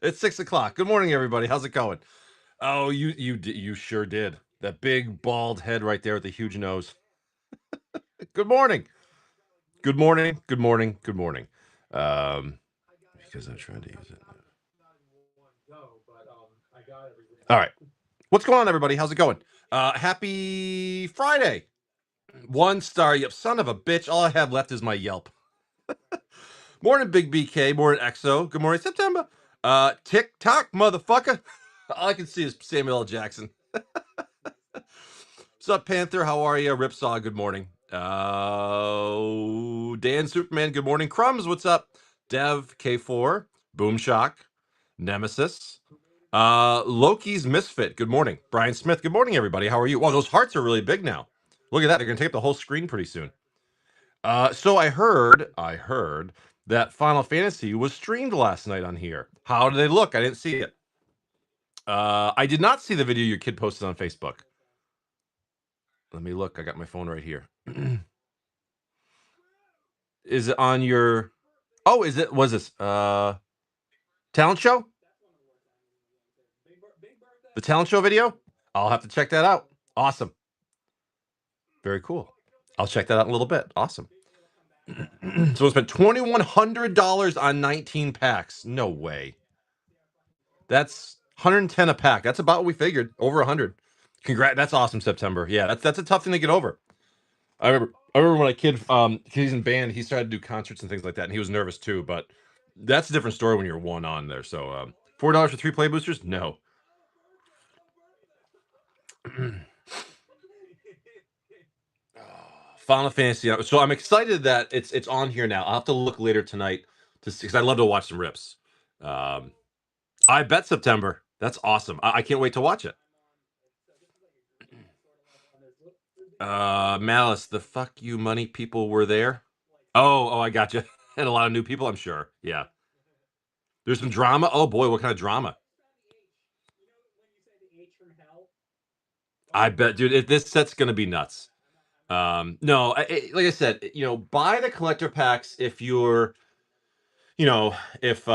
It's 6 o'clock. Good morning, everybody. How's it going? Oh, you sure did. That big bald head right there with the huge nose. Good morning. Good morning. Good morning. Good morning. Um, because I'm trying to use it. All right. What's going on, everybody? How's it going? Happy Friday. 1 star. Yep. Son of a bitch. All I have left is my Yelp. Morning, Big BK. Morning, EXO. Good morning, September. TikTok, motherfucker. All I can see is Samuel L. Jackson. What's up, Panther? How are you? Ripsaw, good morning. Dan Superman, good morning. Crumbs, what's up? Dev K4, Boomshock, Nemesis, Loki's Misfit, good morning. Brian Smith, good morning, everybody. How are you? Wow, those hearts are really big now. Look at that. They're gonna take up the whole screen pretty soon. So I heard that Final Fantasy was streamed last night on here. How did they look? I didn't see it. I did not see the video your kid posted on Facebook. Let me look. I got my phone right here. Is it on your? Oh, is it? Was this talent show? The talent show video? I'll have to check that out. Awesome. Very cool. I'll check that out in a little bit. Awesome. So I spent $2,100 on 19 packs. No way. That's 110 a pack. That's about what we figured. Over 100. Congrats. That's awesome, September. Yeah, that's a tough thing to get over. I remember when a kid, he's in band, he started to do concerts and things like that, and he was nervous too. But that's a different story when you're one on there. So $4 for 3 play boosters? No. Final Fantasy. So I'm excited that it's on here now. I'll have to look later tonight to see because I love to watch some rips. I bet September. That's awesome. I can't wait to watch it. Malice, the fuck you money people were there. Oh, I got you. And a lot of new people, I'm sure. Yeah. There's some drama. Oh boy, what kind of drama? I bet, dude. This set's gonna be nuts. No, like I said, buy the collector packs if you're, you know, if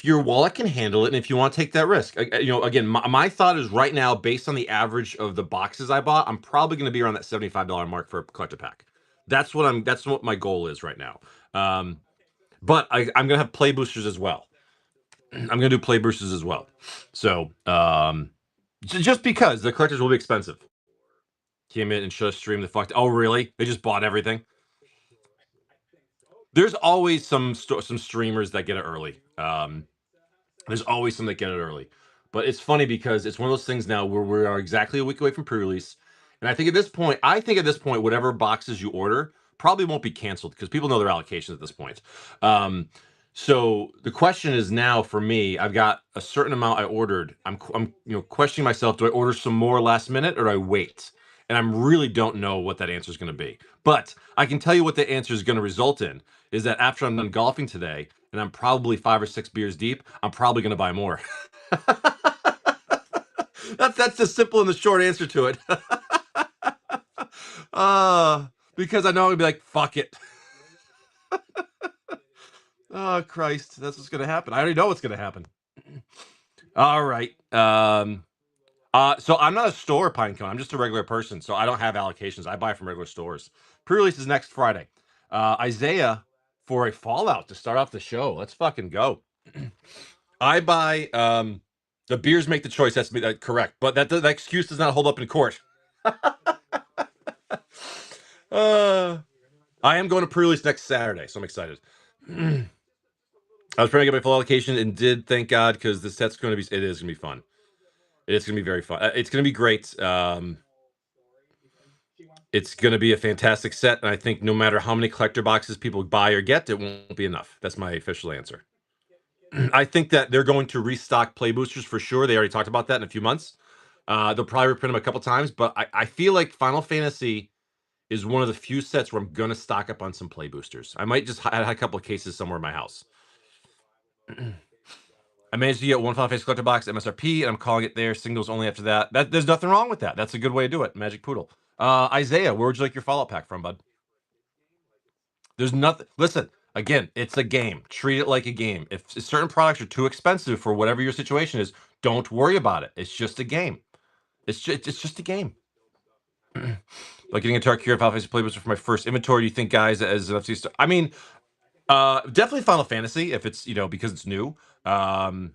your wallet can handle it, and if you want to take that risk. Again, my thought is right now, based on the average of the boxes I bought, I'm probably going to be around that $75 mark for a collector pack. That's what my goal is right now. But I'm gonna have play boosters as well. I'm gonna do play boosters as well. So just because the collectors will be expensive. Came in and should have streamed the fuck. Oh really? They just bought everything. There's always some streamers that get it early. There's always some that get it early. But it's funny because it's one of those things now where we are exactly a week away from pre-release. And I think at this point, whatever boxes you order probably won't be canceled because people know their allocations at this point. So the question is now for me, I've got a certain amount I ordered. I'm questioning myself, do I order some more last minute or do I wait? And I really don't know what that answer is going to be. But I can tell you what the answer is going to result in is that after I'm done golfing today and I'm probably 5 or 6 beers deep, I'm probably going to buy more. That's the simple and the short answer to it. Because I know I'm gonna be like, fuck it. Oh Christ, that's what's gonna happen. I already know what's gonna happen. All right. So I'm not a store Pinecone. I'm just a regular person, so I don't have allocations. I buy from regular stores. Pre-release is next Friday. Isaiah for a Fallout to start off the show. Let's fucking go. I buy the beers make the choice. That's correct, but that excuse does not hold up in court. I am going to pre-release next Saturday, so I'm excited. I was trying to get my full allocation and did, thank God, because the set's going to be. It is going to be fun. It's going to be very fun. It's going to be great. It's going to be a fantastic set, and I think no matter how many collector boxes people buy or get, it won't be enough. That's my official answer. I think that they're going to restock play boosters for sure. They already talked about that in a few months. They'll probably reprint them a couple times, but I feel like Final Fantasy is one of the few sets where I'm going to stock up on some play boosters. I might just add a couple of cases somewhere in my house. I managed to get one Final Fantasy collector box MSRP, and I'm calling it there. Singles only after that. There's nothing wrong with that. That's a good way to do it. Magic Poodle. Isaiah, where would you like your Fallout pack from, bud? There's nothing. Listen, Again, it's a game. Treat it like a game. If certain products are too expensive for whatever your situation is, don't worry about it. It's just a game. It's just a game. Like getting a Tarkir of Final Fantasy Playbooster for my first inventory. Do you think, guys, as an FC I mean, definitely Final Fantasy if it's because it's new. Um,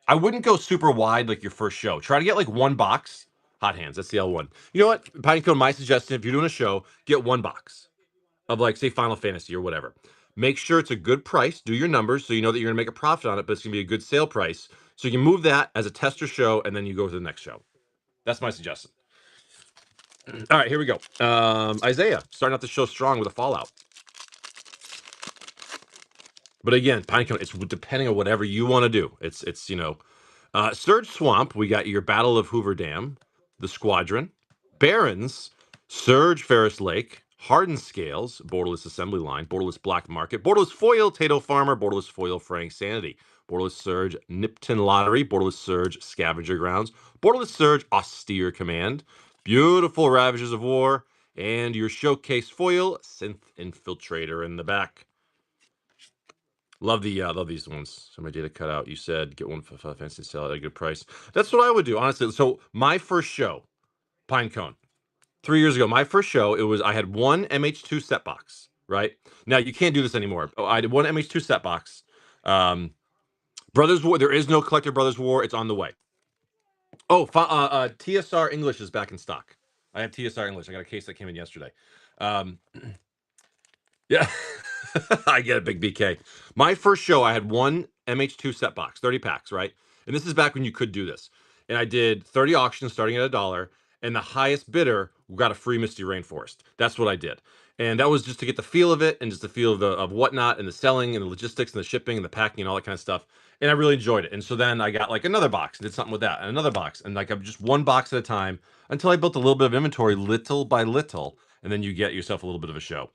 I wouldn't go super wide like your first show. Try to get like one box. Hot Hands. That's the L1. You know what? Pinecone, my suggestion: if you're doing a show, get one box of like say Final Fantasy or whatever. Make sure it's a good price. Do your numbers so you know that you're gonna make a profit on it, but it's gonna be a good sale price. So you can move that as a tester show, and then you go to the next show. That's my suggestion. All right, here we go. Isaiah starting out the show strong with a Fallout. But again, Pinecone, it's depending on whatever you want to do. It's Surge Swamp. We got your Battle of Hoover Dam, the Squadron, Barons, Surge Ferris Lake, Hardened Scales, Borderless Assembly Line, Borderless Black Market, Borderless Foil Tato Farmer, Borderless Foil Frank Sanity, Borderless Surge Nipton Lottery, Borderless Surge Scavenger Grounds, Borderless Surge Austere Command, beautiful Ravagers of War, and your Showcase Foil Synth Infiltrator in the back. Love these ones. So my data cut out. You said get one for fancy sell at a good price. That's what I would do, honestly. So my first show, Pinecone, 3 years ago, my first show, I had one MH2 set box, right? Now you can't do this anymore. I did one MH2 set box. Brothers War, there is no Collector Brothers War. It's on the way. Oh, TSR English is back in stock. I have TSR English. I got a case that came in yesterday. Yeah, I get it, Big BK. My first show, I had one MH2 set box, 30 packs, right? And this is back when you could do this. And I did 30 auctions starting at $1, and the highest bidder got a free Misty Rainforest. That's what I did. And that was just to get the feel of it and just the feel of whatnot and the selling and the logistics and the shipping and the packing and all that kind of stuff. And I really enjoyed it. And so then I got like another box and did something with that and another box. And like I'm just one box at a time until I built a little bit of inventory little by little. And then you get yourself a little bit of a show.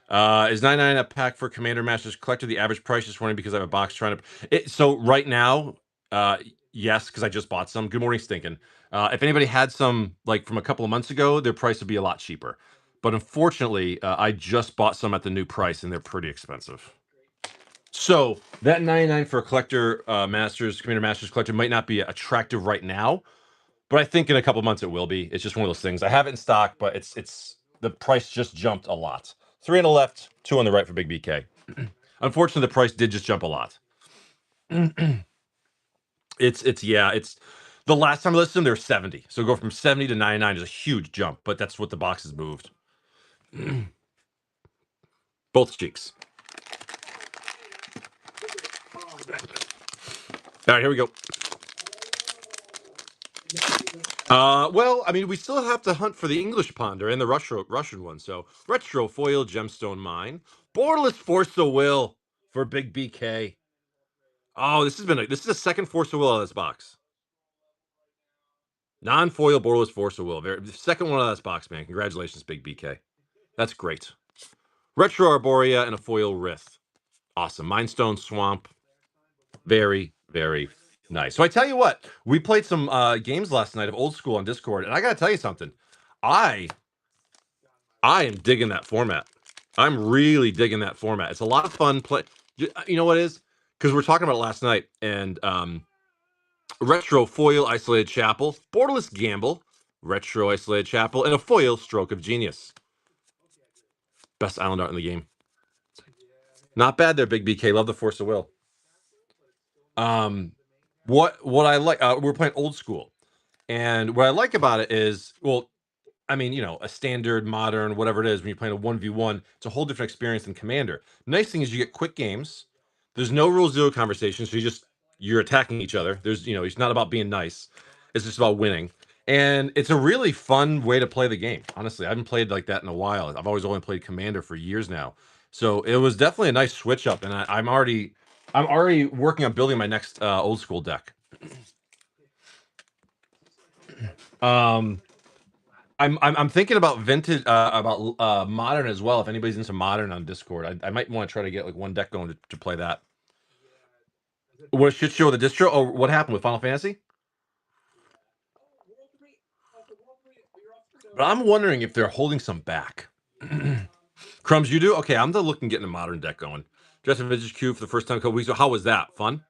Is 99 a pack for Commander Masters Collector? The average price is running because I have a box trying to. So right now, yes, because I just bought some. Good morning, Stinking. If anybody had some like from a couple of months ago, their price would be a lot cheaper. But unfortunately, I just bought some at the new price, and they're pretty expensive. So that 99 for a Collector Commander Masters Collector might not be attractive right now, but I think in a couple of months it will be. It's just one of those things. I have it in stock, but it's the price just jumped a lot. 3 on the left, 2 on the right for Big BK. Unfortunately, the price did just jump a lot. It's the last time I listed them, they're 70. So go from 70 to 99 is a huge jump, but that's what the box has moved. Both cheeks. All right, here we go. Well, I mean, we still have to hunt for the English Ponder and the Russian one. So Retro Foil Gemstone Mine, Borderless Force of Will for Big BK. Oh, this is a second Force of Will out of this box. Non-foil Borderless Force of Will. The second one out of this box, man. Congratulations, Big BK. That's great. Retro Arborea and a foil Rith. Awesome. Mindstone Swamp. Very, very nice. So I tell you what, we played some games last night of Old School on Discord, and I gotta tell you something. I am digging that format. I'm really digging that format. It's a lot of fun. You know what it is? Because we're talking about it last night, and Retro Foil Isolated Chapel, Borderless Gamble, Retro Isolated Chapel, and a foil Stroke of Genius. Best island art in the game. Not bad there, Big BK. Love the Force of Will. What I like, we're playing Old School, and what I like about it is, well, I mean, a standard, modern, whatever it is, when you're playing a 1v1, it's a whole different experience than Commander. Nice thing is you get quick games. There's no rule zero conversation, so you're attacking each other. It's not about being nice. It's just about winning. And it's a really fun way to play the game. Honestly, I haven't played like that in a while. I've always only played Commander for years now. So it was definitely a nice switch up, and I'm already working on building my next Old School deck. I'm thinking about vintage, about modern as well. If anybody's into modern on Discord, I might want to try to get like one deck going to play that. What a shit show with the distro. Oh, what happened with Final Fantasy? But I'm wondering if they're holding some back. Crumbs, you do? Okay, I'm looking getting a modern deck going. Just a vintage cube for the first time a couple weeks ago. How was that? Fun?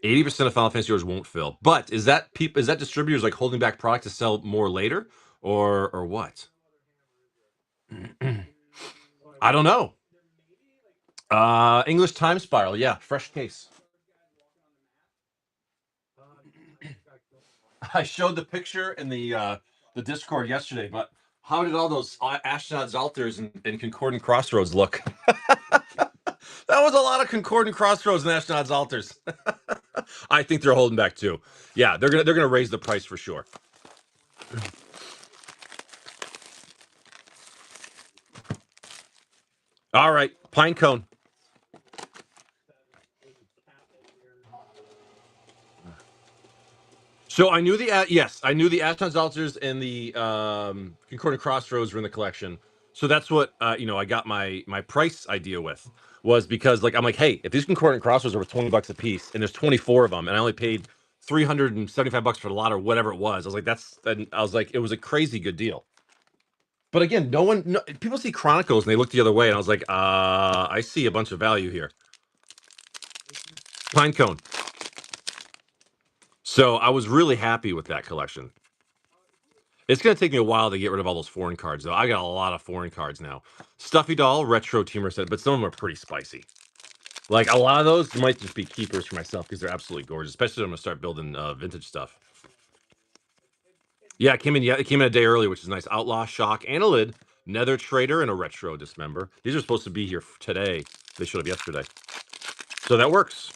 80% of Final Fantasy orders won't fill. But is that distributors like holding back product to sell more later, or what? I don't know. English Time Spiral, yeah, fresh case. I showed the picture in the Discord yesterday, but how did all those Ashnod's altars and Concordant Crossroads look? That was a lot of Concordant Crossroads and Ashnod's altars. I think they're holding back too. Yeah, they're gonna raise the price for sure. All right, Pinecone. So I knew the Ashnod's altars and the Concordant Crossroads were in the collection. So that's what I got my price idea with, was because I'm like, hey, if these Concordant Crossroads are worth $20 a piece and there's 24 of them and I only paid $375 for the lot or whatever it was, I was like, it was a crazy good deal. But again, people see Chronicles and they look the other way, and I was like, I see a bunch of value here. Pinecone. So I was really happy with that collection. It's going to take me a while to get rid of all those foreign cards, though. I got a lot of foreign cards now. Stuffy Doll, retro teamer set, but some of them are pretty spicy. Like, a lot of those might just be keepers for myself because they're absolutely gorgeous, especially when I'm going to start building vintage stuff. Yeah, it came in a day early, which is nice. Outlaw, Shock, and a Lid, Nether Trader, and a Retro Dismember. These are supposed to be here today. They showed up yesterday. So that works.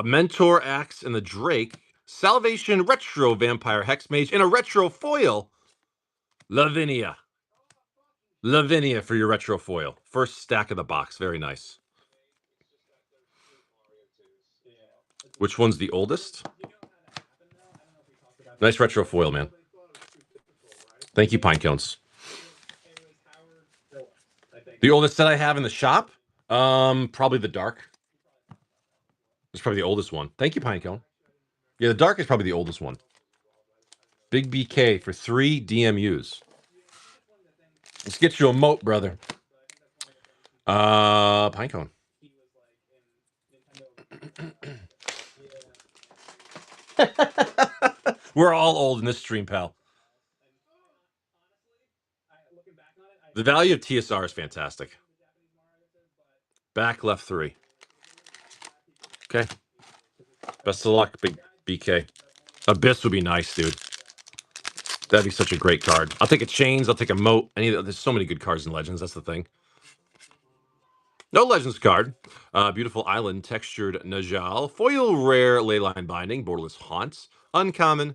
Mentor Axe and the Drake, Salvation Retro Vampire Hexmage, and a Retro Foil. Lavinia for your Retro Foil. First stack of the box. Very nice. Which one's the oldest? Nice Retro Foil, man. Thank you, Pinecones. The oldest set I have in the shop? Probably the Dark. It's probably the oldest one. Thank you, Pinecone. Yeah, the Dark is probably the oldest one. Big BK for 3 DMUs. Let's get you a moat, brother. Pinecone. We're all old in this stream, pal. The value of TSR is fantastic. Back left 3. Okay. Best of luck, big BK. Abyss would be nice, dude. That'd be such a great card. I'll take a Chains. I'll take a Moat. There's so many good cards in Legends. That's the thing. No Legends card. Beautiful Island, Textured Najal. Foil Rare Leyline Binding. Borderless Haunts. Uncommon.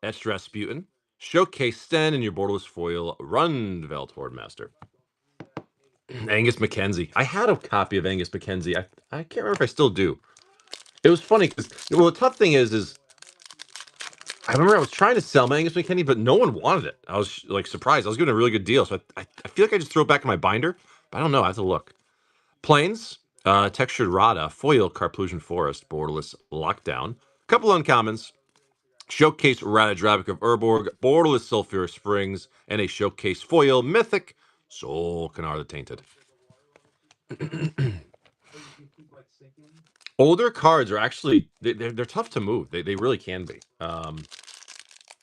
Etched Rasputin. Showcase Sten and your Borderless Foil Rundvelt Hordemaster. Angus Mackenzie. I had a copy of Angus Mackenzie. I can't remember if I still do. It was funny because, the tough thing is I remember I was trying to sell Angus Mackenzie, but no one wanted it. I was surprised. I was getting a really good deal, so I feel like I just throw it back in my binder, but I don't know. I have to look. Plains, Textured Rada, Foil Carplusion Forest, Borderless Lockdown, couple uncommons, Showcase Radadrabic of Urborg, Borderless Sulphur Springs, and a Showcase Foil Mythic Soul Canar the Tainted. Older cards are actually they're tough to move. They really can be.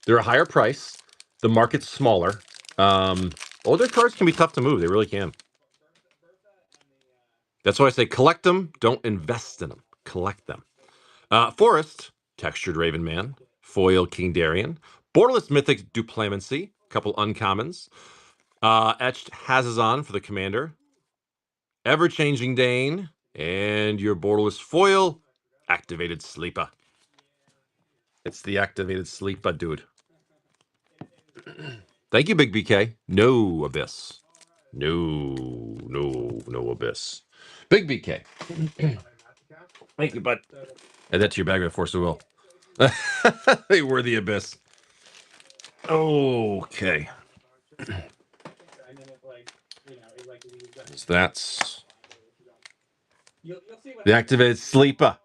They're a higher price. The market's smaller. Older cards can be tough to move. They really can. That's why I say collect them. Don't invest in them. Collect them. Forest, Textured Raven Man, Foil King Darien, Borderless Mythic Duplamency, couple uncommons, Etched Hazazon for the Commander, Ever-Changing Dane, and your Borderless Foil, Activated Sleeper. It's the Activated Sleeper, dude. Thank you, Big BK. No Abyss. No Abyss. Big BK. Thank you, bud. Add that to your bag with Force of Will. They were the Abyss. Okay. So that's the Activated Sleeper.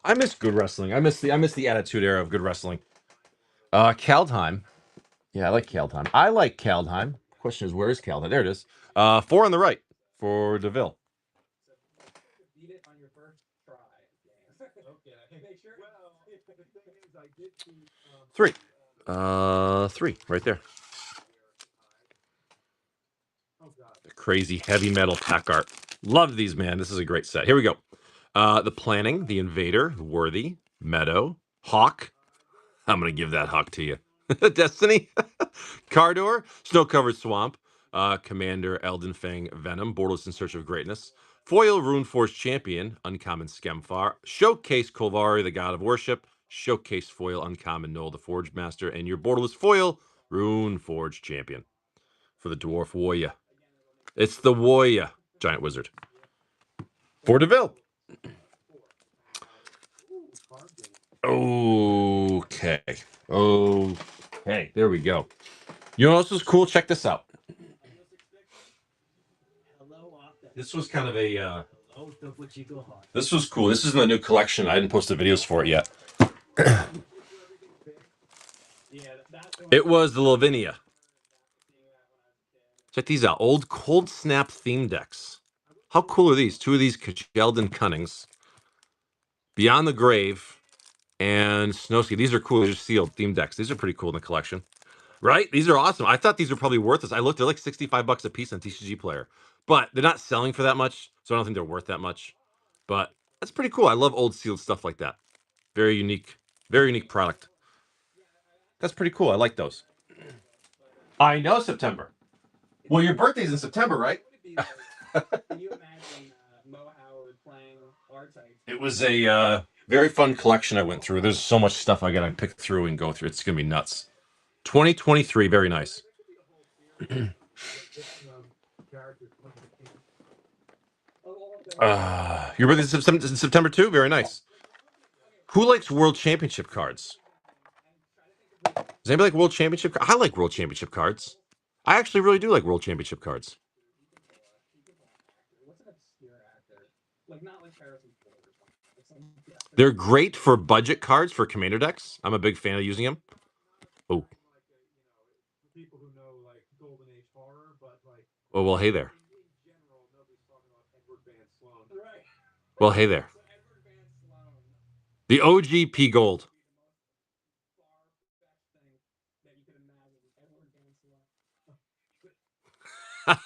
I miss good wrestling. I miss the attitude era of good wrestling. Kaldheim. Yeah, I like Kaldheim. I like Kaldheim. Question is, where is Kaldheim? There it is. 4 on the right for DeVille. 3. 3 right there. The crazy heavy metal pack art. Love these, man. This is a great set. Here we go. The Planning, the Invader, Worthy, Meadow, Hawk. I'm gonna give that Hawk to you. Destiny, Cardor, Snow-Covered Swamp, Commander, Elden Fang, Venom, Borderless in Search of Greatness, Foil, Runeforge Champion, Uncommon Skemfar, Showcase Kolvari, the God of Worship, Showcase Foil, Uncommon Noel, the Forge Master, and your Borderless Foil, Runeforge Champion for the Dwarf Warrior. It's the Warrior Giant Wizard for DeVille. Okay. Okay. There we go. You know what else was cool? Check this out. This was kind of a. This was cool. This is in the new collection. I didn't post the videos for it yet. It was the Lavinia. Check these out. Old Cold Snap theme decks. How cool are these? 2 of these Sheldon Cunnings. Beyond the Grave and Snowski. These are cool. These are sealed theme decks. These are pretty cool in the collection. Right? These are awesome. I thought these were probably worth this. I looked, they're like $65 a piece on TCG Player. But they're not selling for that much, so I don't think they're worth that much. But that's pretty cool. I love old sealed stuff like that. Very unique product. That's pretty cool. I like those. I know September. Well, your birthday's in September, right? It was a very fun collection I went through. There's so much stuff I got to pick through and go through. It's going to be nuts. 2023, very nice. Your birthday's in September too? Very nice. Who likes World Championship cards? Does anybody like World Championship? I like World Championship cards. I actually really do like World Championship cards. They're great for budget cards for commander decks. I'm a big fan of using them. Oh. Oh, well, hey there. Well, hey there. The OG P Gold.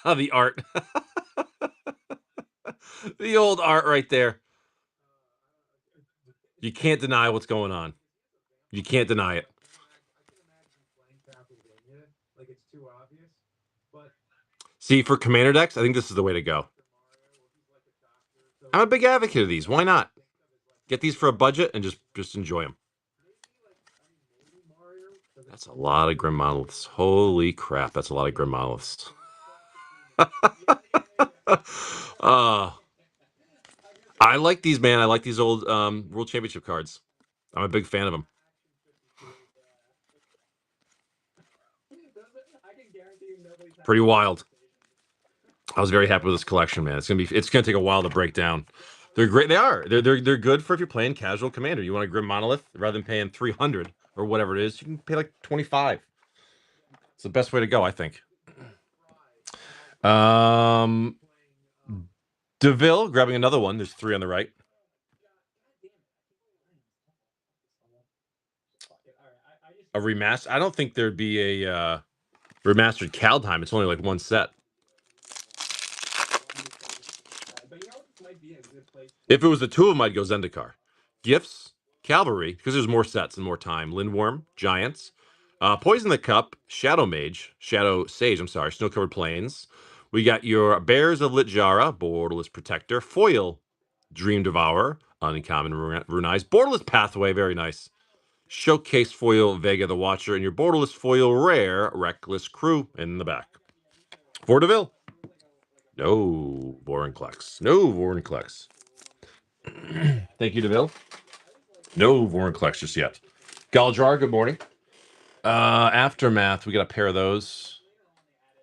The art. The old art right there. You can't deny what's going on. You can't deny it. See, for commander decks, I think this is the way to go. I'm a big advocate of these. Why not? Get these for a budget and just enjoy them. That's a lot of Grim Monoliths. Holy crap, that's a lot of Grim Monoliths. I like these, man. I like these old World Championship cards. I'm a big fan of them. Pretty wild. I was very happy with this collection, man. It's gonna take a while to break down. They're great. They are. They're good for if you're playing casual commander. You want a Grim Monolith rather than paying 300 or whatever it is. You can pay like 25. It's the best way to go, I think. DeVille grabbing another one. There's 3 on the right. A remaster. I don't think there'd be a remastered Kaldheim. It's only like 1 set. If it was the 2 of them, I'd go Zendikar. Gifts, Cavalry, because there's more sets and more time. Lindworm, Giants, Poison the Cup, Shadow Sage, Snow-Covered Plains. We got your Bears of Littjara, Borderless Protector, Foil, Dream Devourer, Uncommon Runize, Borderless Pathway, very nice. Showcase Foil, Vega the Watcher, and your Borderless Foil Rare, Reckless Crew in the back. For DeVille. No Vorinclex. No Vorinclex. Thank you, DeVille. No Vorinclex just yet. Galdrar, good morning. Aftermath, we got a pair of those.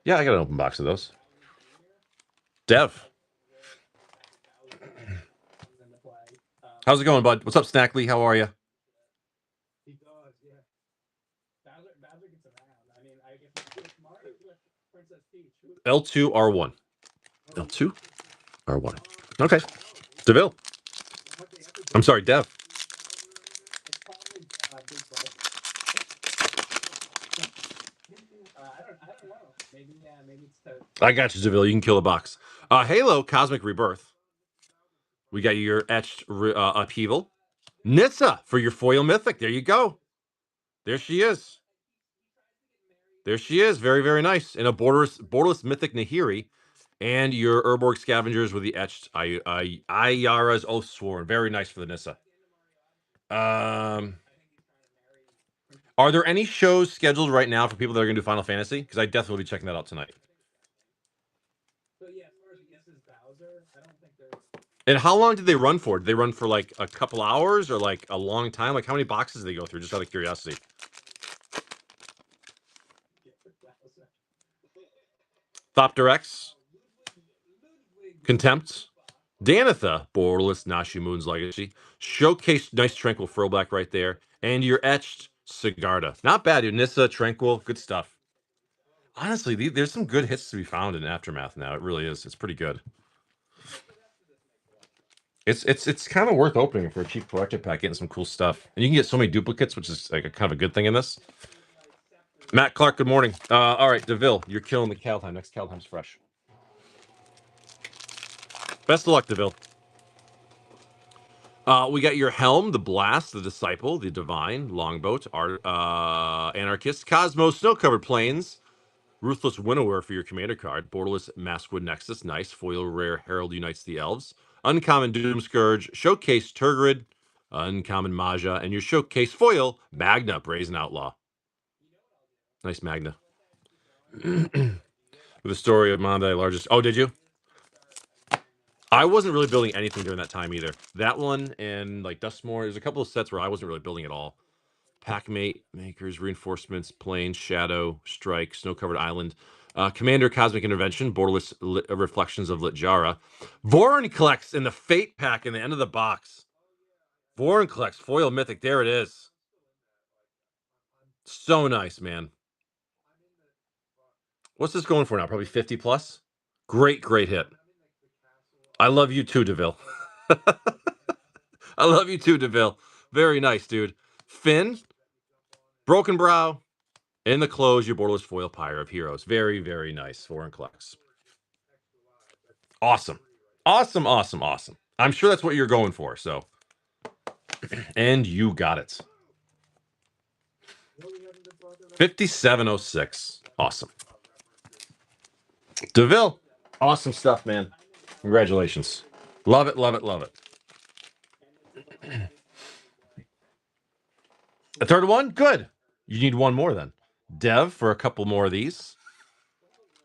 Yeah, I got an open box of those. Dev. How's it going, bud? What's up, Snackly? How are you? L2 R1. L2 R1. Okay. DeVille. I'm sorry, Dev. I got you, DeVille. You can kill a box. Halo Cosmic Rebirth. We got your etched upheaval. Nissa for your foil mythic. There you go. There she is. There she is. Very, very nice. And a borderless mythic Nahiri. And your Urborg Scavengers with the etched Ayara's Oathsworn. Very nice for the Nissa. Are there any shows scheduled right now for people that are going to do Final Fantasy? Because I definitely will be checking that out tonight. And how long did they run for? Did they run for like a couple hours or like a long time? Like how many boxes did they go through? Just out of curiosity. Thopter X. Contempt. Danitha, Borderless, Nashi Moon's Legacy. Showcase nice Tranquil Throwback right there. And your etched Sigarda. Not bad, dude. Nissa, Tranquil, good stuff. Honestly, there's some good hits to be found in Aftermath now. It really is. It's pretty good. It's kind of worth opening for a cheap collector pack, getting some cool stuff. And you can get so many duplicates, which is like a kind of a good thing in this. Matt Clark, good morning. All right, DeVille, you're killing the Kaldheim. Next Kaldheim's fresh. Best of luck, DeVille. We got your Helm, the Blast, the Disciple, the Divine, Longboat, Anarchist, Cosmos, Snow-Covered Plains, Ruthless Winnower for your commander card, Borderless Maskwood Nexus, nice, foil rare Herald Unites the Elves, Uncommon Doomscourge, Showcase Tergrid, Uncommon Maja, and your Showcase foil, Magna, Brazen Outlaw. Nice Magna. With the story of Mondai largest. Oh, did you? I wasn't really building anything during that time either. That one and like Dustmore, there's a couple of sets where I wasn't really building at all. Packmate, Makers, Reinforcements, Plane, Shadow, Strike, Snow-Covered Island, Commander, Cosmic Intervention, Borderless Reflections of Litjara. Vorinclex in the Fate pack in the end of the box. Vorinclex, foil mythic, there it is. So nice, man. What's this going for now? Probably 50 plus? Great, great hit. I love you too, DeVille. I love you too, DeVille. Very nice, dude. Finn, Broken Brow, in the close, your Borderless foil Pyre of Heroes. Very, very nice. Vorinclex. Awesome. Awesome, awesome, awesome. I'm sure that's what you're going for, so. And you got it. 5706. Awesome. DeVille. Awesome stuff, man. Congratulations. Love it, love it, love it. A third one? Good. You need one more then. Dev for a couple more of these.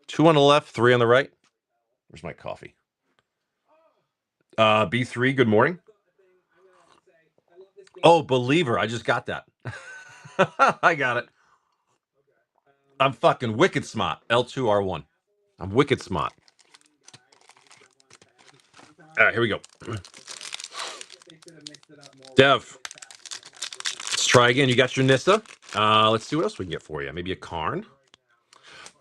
2 on the left, 3 on the right. Where's my coffee? B3, good morning. Oh, Believer. I just got that. I got it. I'm fucking wicked smart. L2R1. I'm wicked smart. All right, here we go. Dev. Let's try again. You got your Nissa. Let's see what else we can get for you. Maybe a Karn.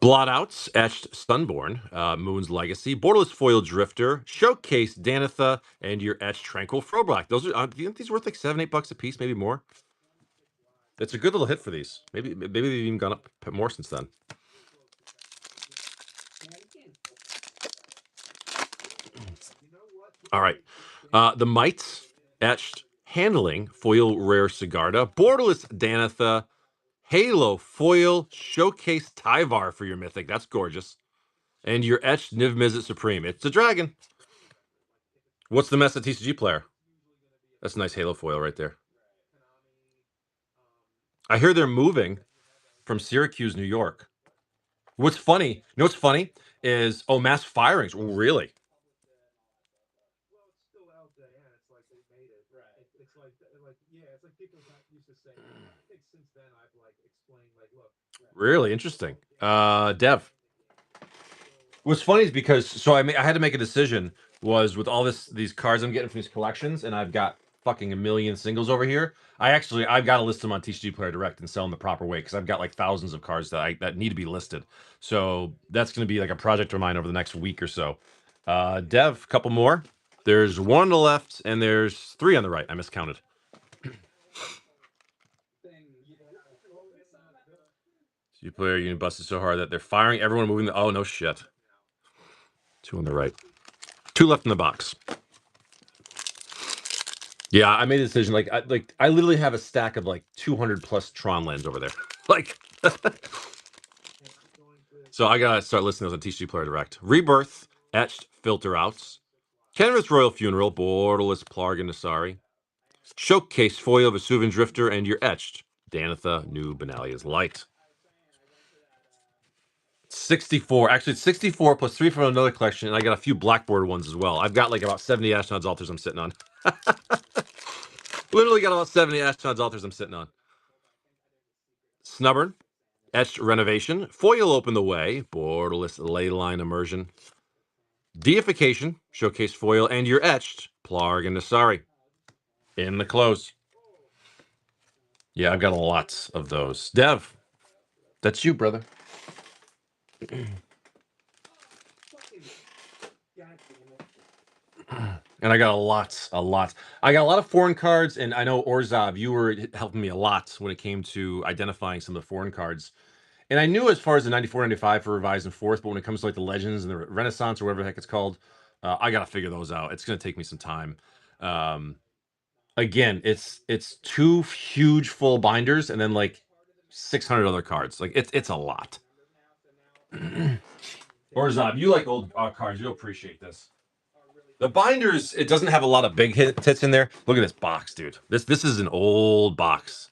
Blotouts, Etched Sunborn, Moon's Legacy, Borderless Foil Drifter, Showcase Danitha, and your Etched Tranquil Throwback. Those are, do you think these are worth like $7-8 a piece, maybe more? It's a good little hit for these. Maybe they've even gone up more since then. All right. The Mites, Etched Handling, Foil Rare Sigarda, Borderless Danitha, Halo Foil Showcase Tyvar for your Mythic. That's gorgeous. And your Etched Niv Mizzet Supreme. It's a dragon. What's the Mesa TCG player? That's a nice Halo foil right there. I hear they're moving from Syracuse, New York. What's funny, you know what's funny is, oh, mass firings. Oh, really? Really interesting. Dev. What's funny is because, so I had to make a decision, was with all these cards I'm getting from these collections, and I've got fucking a million singles over here. I've got to list them on TCG Player Direct and sell them the proper way because I've got like thousands of cards that need to be listed. So that's going to be like a project of mine over the next week or so. Dev, a couple more. There's one on the left and there's 3 on the right. I miscounted. TCG Player Unit busted so hard that they're firing everyone moving the. Oh no shit. 2 on the right. 2 left in the box. Yeah, I made a decision. I literally have a stack of like 200 plus Tron lands over there. Like, so I gotta start listing those on TCG Player Direct. Rebirth, Etched, Filter Outs, Kenrith's Royal Funeral, Borderless Plarg and Nasari, Showcase Foil, Vesuvian Drifter, and your Etched, Danitha, New Benalia's Light. 64. Actually, it's 64 plus 3 from another collection, and I got a few blackboard ones as well. I've got like about 70 Ashnod's Altars I'm sitting on. Literally got about 70 Ashnod's Altars I'm sitting on. Snubbern, Etched Renovation, Foil Open the Way, Borderless Leyline Immersion, Deification, Showcase Foil, and your Etched, Plarg and Nasari. In the close. Yeah, I've got lots of those. Dev, that's you, brother. And I got a lot. I got a lot of foreign cards, and I know Orzov, you were helping me a lot when it came to identifying some of the foreign cards. And I knew as far as the 94, 95 for Revised and Fourth, but when it comes to like the Legends and the Renaissance or whatever the heck it's called, I got to figure those out. It's going to take me some time. Again, it's 2 huge full binders and then like 600 other cards. Like it's a lot. Orzov, you like old cards. You'll appreciate this. The binders, it doesn't have a lot of big hits in there. Look at this box, dude. This is an old box.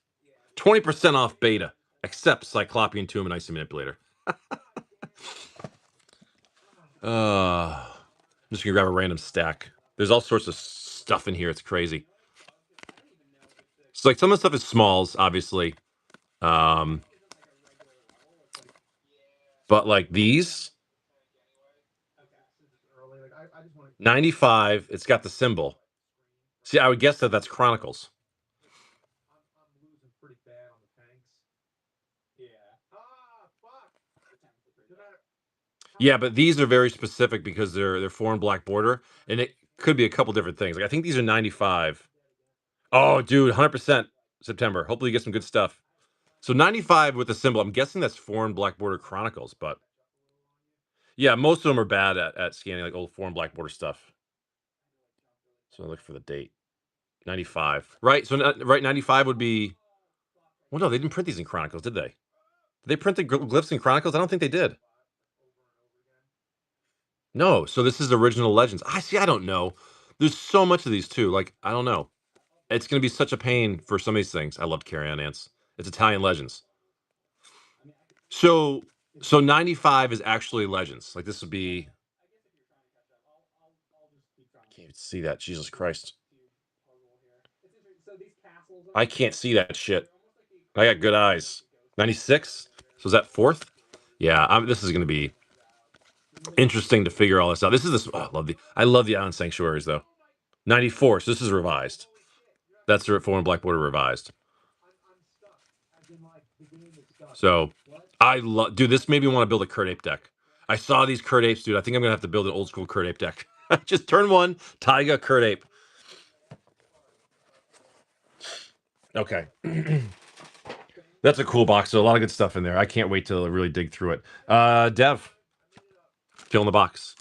20% off beta, except Cyclopean Tomb and Icy Manipulator. I'm just gonna grab a random stack. There's all sorts of stuff in here. It's crazy. So like some of the stuff is smalls, obviously. But like these 95, it's got the symbol. See, I would guess that that's Chronicles. Yeah, but these are very specific because they're foreign black border, and it could be a couple different things. Like I think these are 95. Oh, dude, 100% September. Hopefully you get some good stuff. So 95 with the symbol. I'm guessing that's foreign black border Chronicles, but yeah, most of them are bad at scanning like old foreign black border stuff. So I look for the date. 95. Right. So right, 95 would be. Well, no, they didn't print these in Chronicles, did they? Did they print the glyphs in Chronicles? I don't think they did. No. So this is original Legends. I see. I don't know. There's so much of these too. Like I don't know. It's going to be such a pain for some of these things. I love Carry On Ants. It's Italian Legends. So 95 is actually Legends. Like this would be. I can't even see that. Jesus Christ. I can't see that shit. I got good eyes. 96. So is that 4th? Yeah. This is going to be interesting to figure all this out. This is this. Oh, I love the Island Sanctuaries though. 94. So this is revised. That's the foreign black border revised. So I love, dude. This made me want to build a Kurt Ape deck. I saw these Kurt Apes, dude. I think I'm gonna have to build an old school Kurt Ape deck. Just turn 1, Taiga, Kurt Ape. Okay. That's a cool box. So a lot of good stuff in there. I can't wait to really dig through it. Dev, fill in the box.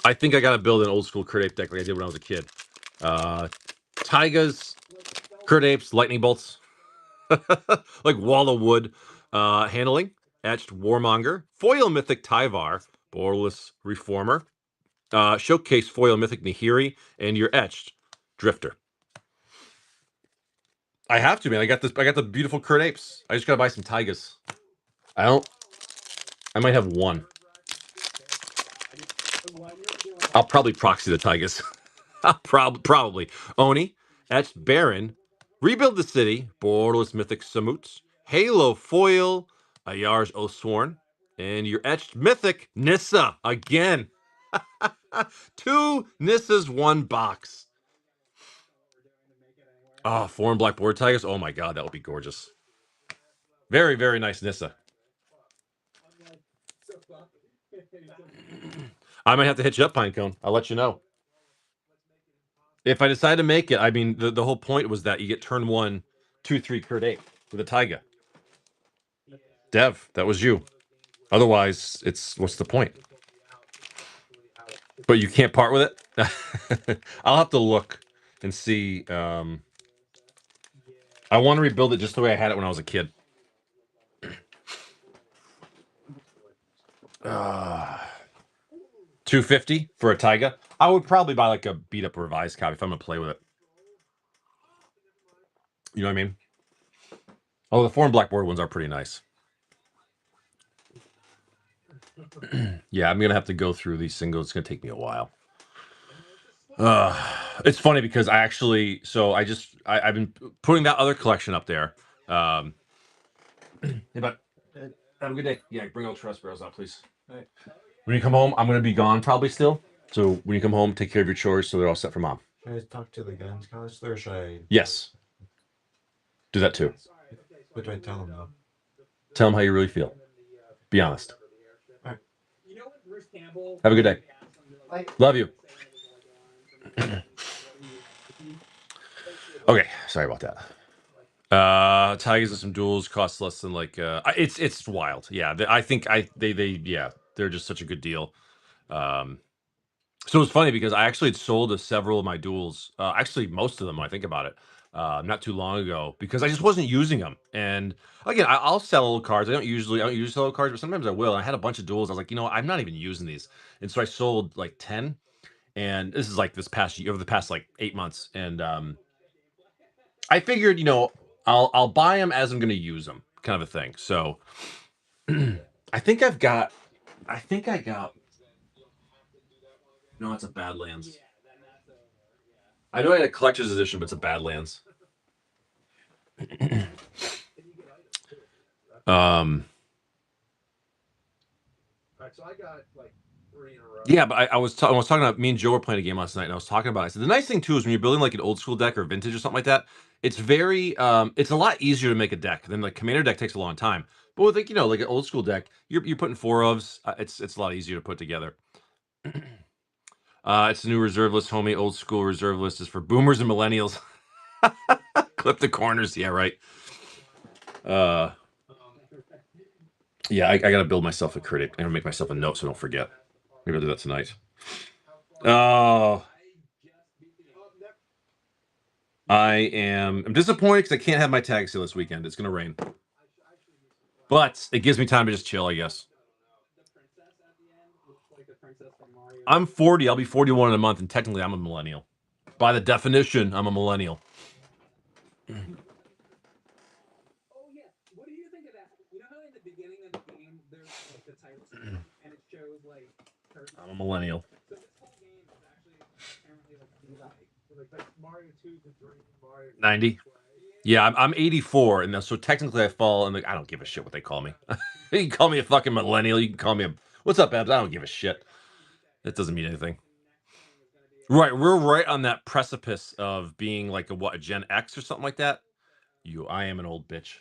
I think I gotta build an old school Kurt Ape deck like I did when I was a kid. Taigas, Kurt Apes, Lightning Bolts, like Wall of Wood, handling, Etched Warmonger, Foil Mythic Tyvar, Borderless Reformer, Showcase Foil Mythic Nahiri, and your Etched Drifter. I have to, man. I got the beautiful Kurt Apes. I just gotta buy some Taigas. I might have one. I'll probably proxy the Taigas. Probably. Oni, Etched Baron, Rebuild the City, Borderless Mythic Samut, Halo Foil, Ayar's Oathsworn, and your Etched Mythic Nissa again. Two Nissas, one box. Oh, 4 and black border tigers. Oh my god, that would be gorgeous. Very, very nice Nissa. I might have to hit you up, Pinecone. I'll let you know. If I decide to make it, I mean, the whole point was that you get turn 1, 2, 3, Kurt 8 with a Taiga. Dev, that was you. Otherwise, it's what's the point? But you can't part with it? I'll have to look and see. I want to rebuild it just the way I had it when I was a kid. 250 for a Taiga. I would probably buy like a beat up revised copy if I'm gonna play with it. You know what I mean? Oh, the 4 and black border ones are pretty nice. Yeah, I'm gonna have to go through these singles. It's gonna take me a while. It's funny because I've been putting that other collection up there. Hey, bud. Have a good day. Yeah, bring all trash barrels out, please. Hey. When you come home, I'm gonna be gone probably still. So when you come home, take care of your chores so they're all set for mom. Should I talk to the guidance counselor or should I? Yes. Do that too. What do I tell them though? Tell them how you really feel. Be honest. All right. Have a good day. Bye. Love you. Okay, sorry about that. Tigers and some duels cost less than like it's wild. Yeah, I think they're just such a good deal. So it's funny because I actually had sold several of my duels, actually most of them when I think about it, not too long ago because I just wasn't using them. And again, I'll sell old cards. I don't usually sell old cards, but sometimes I will. And I had a bunch of duels. I was like, I'm not even using these, and so I sold like 10. And this is like this past year, over the past like 8 months, and I figured, I'll buy them as I'm going to use them, kind of a thing. So I think I got. No, it's a Badlands. I know I had a collector's edition, but it's a Badlands. So I got like 3 in a row. Yeah, but I was talking about, me and Joe were playing a game last night, and I was talking about it. So the nice thing too is when you're building like an old school deck or vintage or something like that, it's very it's a lot easier to make a deck than like commander deck takes a long time. But with like like an old school deck, you're putting 4 ofs. It's a lot easier to put together. It's the new reserve list, homie. Old school reserve list is for boomers and millennials. Clip the corners, yeah, right. Yeah, I gotta build myself a critic. I'm gonna make myself a note so I don't forget. Maybe I'll do that tonight. Oh, I'm disappointed because I can't have my tag sale this weekend. It's gonna rain, but it gives me time to just chill, I guess. I'm 40. I'll be 41 in a month, and technically, I'm a millennial. By the definition, I'm a millennial. I'm a millennial. 90. Yeah, I'm 84, and so technically I fall in the. I don't give a shit what they call me. You can call me a fucking millennial. You can call me a. What's up, Babs? I don't give a shit. It doesn't mean anything. Right, we're right on that precipice of being like a Gen X or something like that. I am an old bitch.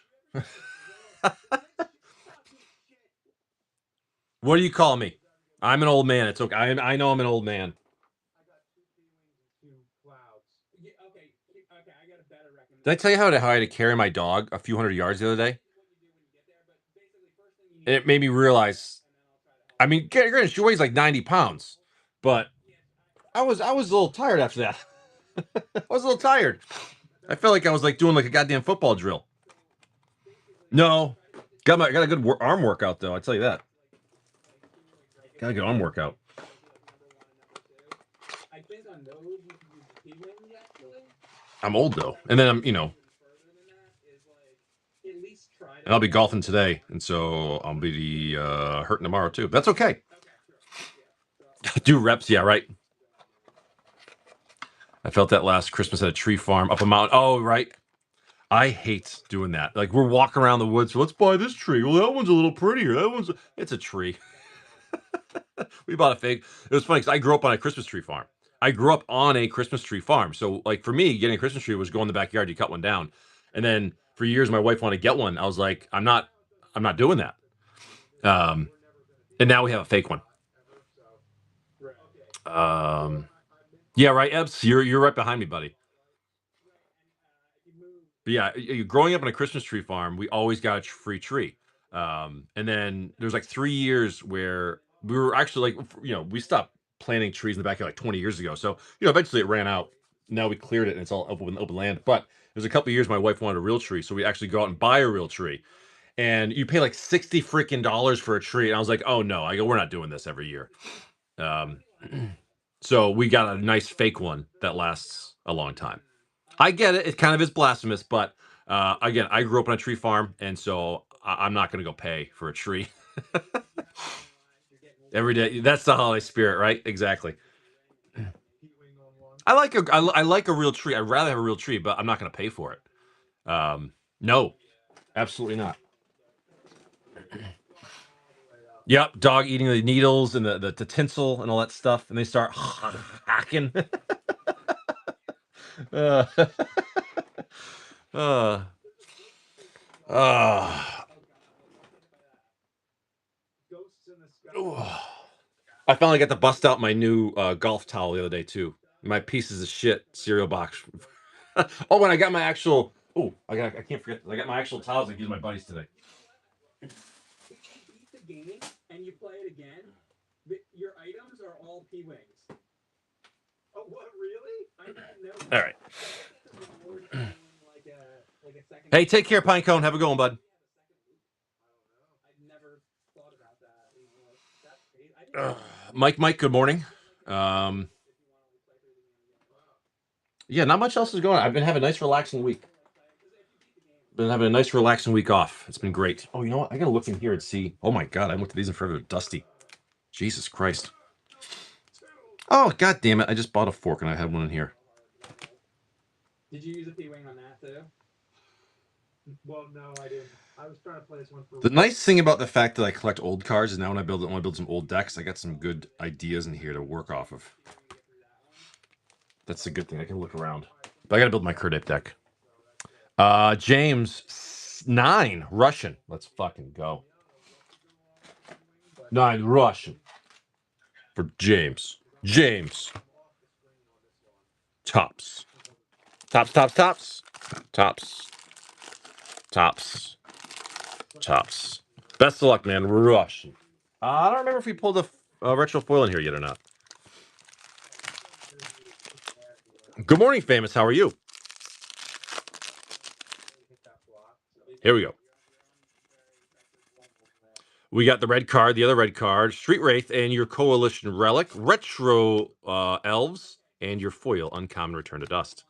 What do you call me? I'm an old man. It's okay. I know I'm an old man. Did I tell you how I had to carry my dog a few hundred yards the other day? And it made me realize. I mean, granted, she weighs like 90 pounds, but I was a little tired after that. I was a little tired. I felt like I was like doing like a goddamn football drill. No, got a good arm workout though. I tell you that. Got a good arm workout. I'm old though, and then I'm and I'll be golfing today, and so I'll be hurting tomorrow too. That's okay. Do reps, yeah, right. I felt that last Christmas at a tree farm up a mountain. Oh, right. I hate doing that. Like we're walking around the woods. Let's buy this tree. Well, that one's a little prettier. It's a tree. We bought a fake. It was funny because I grew up on a Christmas tree farm. So, like for me, getting a Christmas tree was go in the backyard, you cut one down, and then for years my wife wanted to get one. I was like, I'm not doing that. And now we have a fake one. Yeah, right, Ebbs. You're right behind me, buddy. But yeah, growing up on a Christmas tree farm, we always got a free tree. And then there's like 3 years where we were actually like, we stopped planting trees in the backyard like 20 years ago. So, eventually it ran out. Now we cleared it and it's all open land. But there's a couple of years my wife wanted a real tree. So we actually go out and buy a real tree. And you pay like 60 freaking dollars for a tree. And I was like, oh no, we're not doing this every year. Um, so we got a nice fake one that lasts a long time. I get it. It kind of is blasphemous, but again, I grew up on a tree farm, and so I'm not going to go pay for a tree every day. That's the holiday spirit, right? Exactly. I like a real tree. I'd rather have a real tree, but I'm not going to pay for it. No, absolutely not. Yep, dog eating the needles and the tinsel and all that stuff, and they start hacking. uh, uh, uh, I finally got to bust out my new golf towel the other day too. My pieces of shit cereal box. Oh, and I got my actual. Oh, I can't forget. I got my actual towels I use my buddies today. If you beat the game and you play it again, your items are all P-Wings. Oh, what? Really? I didn't know. All right. Hey, take care, Pinecone. Have a good one, bud. I never thought about that. Mike, good morning. Yeah, not much else is going on. I've been having a nice, relaxing week. Been having a nice, relaxing week off. It's been great. Oh, you know what? I gotta look in here and see. Oh my god, I looked at these in forever. Dusty. Jesus Christ. Oh, god damn it. I just bought a fork and I had one in here. Did you use a P-Wing on that too? Well, no, I didn't. I was trying to play this one for. The nice thing about the fact that I collect old cars is now when I want to build some old decks, I got some good ideas in here to work off of. That's a good thing. I can look around. But I gotta build my Kerdip deck. James 9 Russian. Let's fucking go. 9 Russian for James. James. Tops. Tops. Best of luck, man. Russian. I don't remember if we pulled a retro foil in here yet or not. Good morning, Famous. How are you? Here we go. We got the red card, the other red card, Street Wraith, and your Coalition Relic, Retro Elves, and your foil, Uncommon Return to Dust.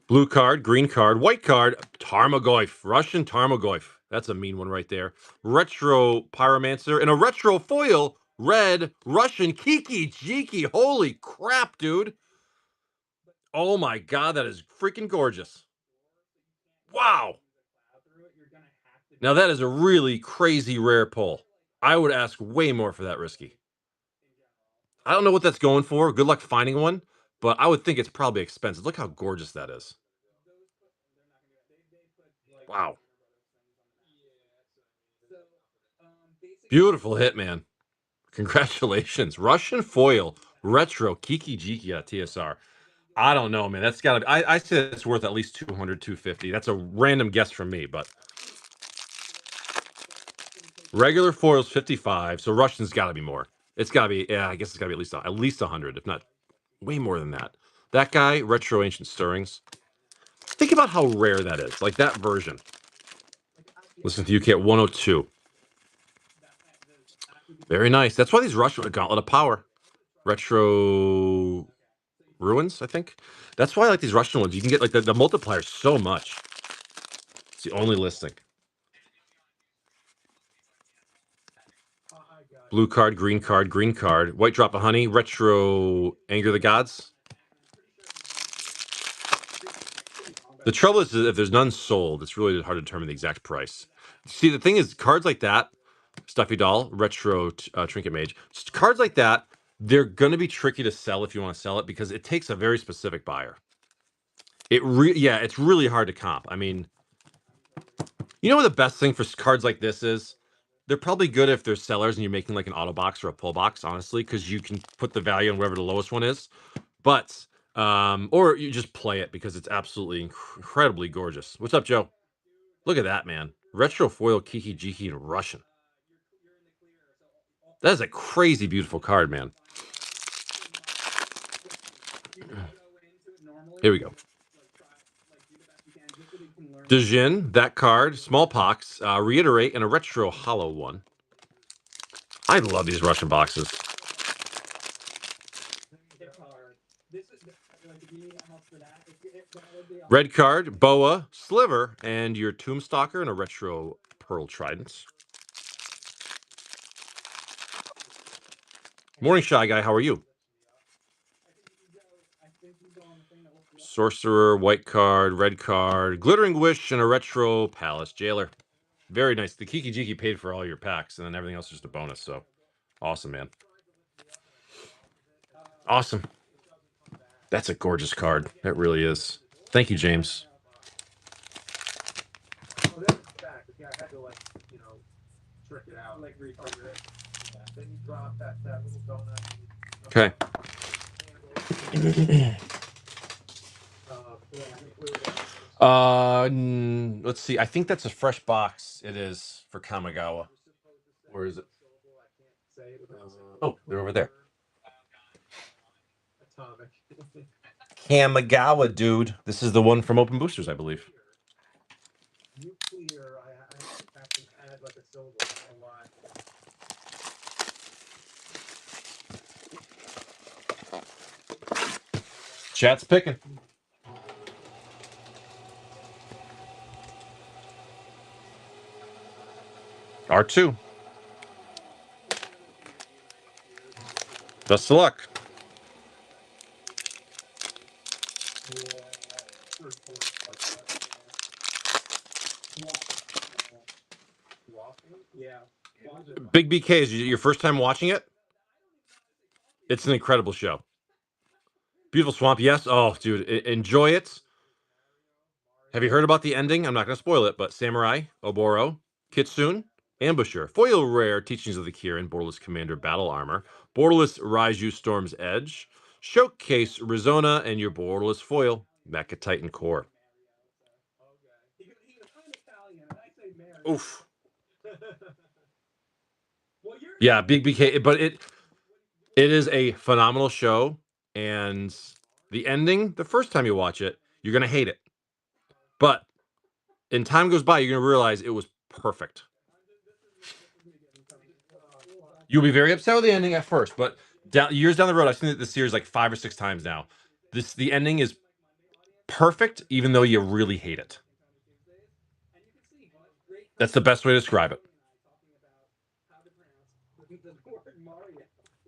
Blue card, green card, white card, Tarmogoyf, Russian Tarmogoyf. That's a mean one right there. Retro Pyromancer, and a retro foil, red Russian Kiki Jiki. Holy crap, dude. Oh my god, that is freaking gorgeous. Wow. Now that is a really crazy rare pull. I would ask way more for that risky. I don't know what that's going for. Good luck finding one, but I would think it's probably expensive. Look how gorgeous that is. Wow. Beautiful hit, man. Congratulations. Russian foil, retro Kiki Jiki at TSR. I don't know, man. That's got to be, I say it's worth at least 200, 250. That's a random guess from me, but regular foil's 55, so Russian's got to be more. It's got to be, yeah, I guess it's got to be at least 100, if not way more than that. That guy, Retro Ancient Stirrings. Think about how rare that is. Like that version. Listen to UK at 102. Very nice. That's why these Russian Gauntlet of Power. Retro Ruins, I think. That's why I like these Russian ones. You can get like the multiplier so much. It's the only listing. Blue card, green card, green card. White Drop of Honey. Retro Anger the Gods. The trouble is if there's none sold, it's really hard to determine the exact price. See, the thing is, cards like that, Stuffy Doll, Retro Trinket Mage, cards like that, they're going to be tricky to sell if you want to sell it because it takes a very specific buyer. Yeah, it's really hard to comp. I mean, you know what the best thing for cards like this is? They're probably good if they're sellers and you're making like an auto box or a pull box, honestly, because you can put the value on wherever the lowest one is. But or you just play it because it's absolutely incredibly gorgeous. What's up, Joe? Look at that, man. Retro foil Kiki Jiki in Russian. That is a crazy beautiful card, man. Here we go. Dejin, that card, Smallpox, Reiterate, and a retro hollow one. I love these Russian boxes. Red card, Boa, Sliver, and your Tombstalker and a retro Pearl Trident. Morning, Shy Guy. How are you? Sorcerer, white card, red card, Glittering Wish, and a retro Palace Jailer. Very nice. The Kiki Jiki paid for all your packs, and then everything else is just a bonus. So awesome, man. Awesome. That's a gorgeous card. That really is. Thank you, James. Well, that's the fact. Yeah, I had to like, you know, trick it out, like refigure it. Yeah. Then you drop that little donut. Okay. Let's see. I think that's a fresh box. It is for Kamigawa. Where is it? Oh, they're over there. Atomic. Kamigawa, dude. This is the one from Open Boosters, I believe. Nuclear. I have to add like a syllable. I don't know why. Chat's picking. R2. Best of luck. Yeah. Big BK, is it your first time watching it? It's an incredible show. Beautiful Swamp, yes. Oh, dude, enjoy it. Have you heard about the ending? I'm not going to spoil it, but Samurai, Oboro, Kitsune, Ambusher, Foil Rare, Teachings of the Kirin, Borderless Commander Battle Armor, Borderless Raiju Storm's Edge, Showcase Rizona, and your Borderless Foil, Mecha Titan Core. Oof. Yeah, Big BK, but it is a phenomenal show, and the ending, the first time you watch it, you're going to hate it. But in time goes by, you're going to realize it was perfect. You'll be very upset with the ending at first, but years down the road, I've seen the series like 5 or 6 times now. The ending is perfect, even though you really hate it. That's the best way to describe it.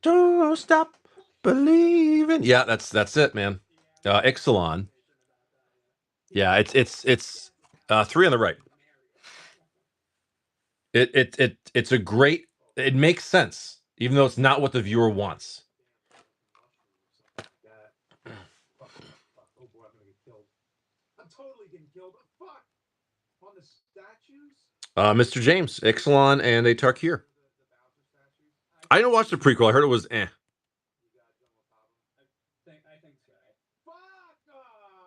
Don't stop believing. Yeah, that's it, man. Ixalan. Yeah, it's 3 on the right. It's a great. It makes sense, even though it's not what the viewer wants. Mr. James, Ixalan, and a Tarkir. I didn't watch the prequel. I heard it was eh.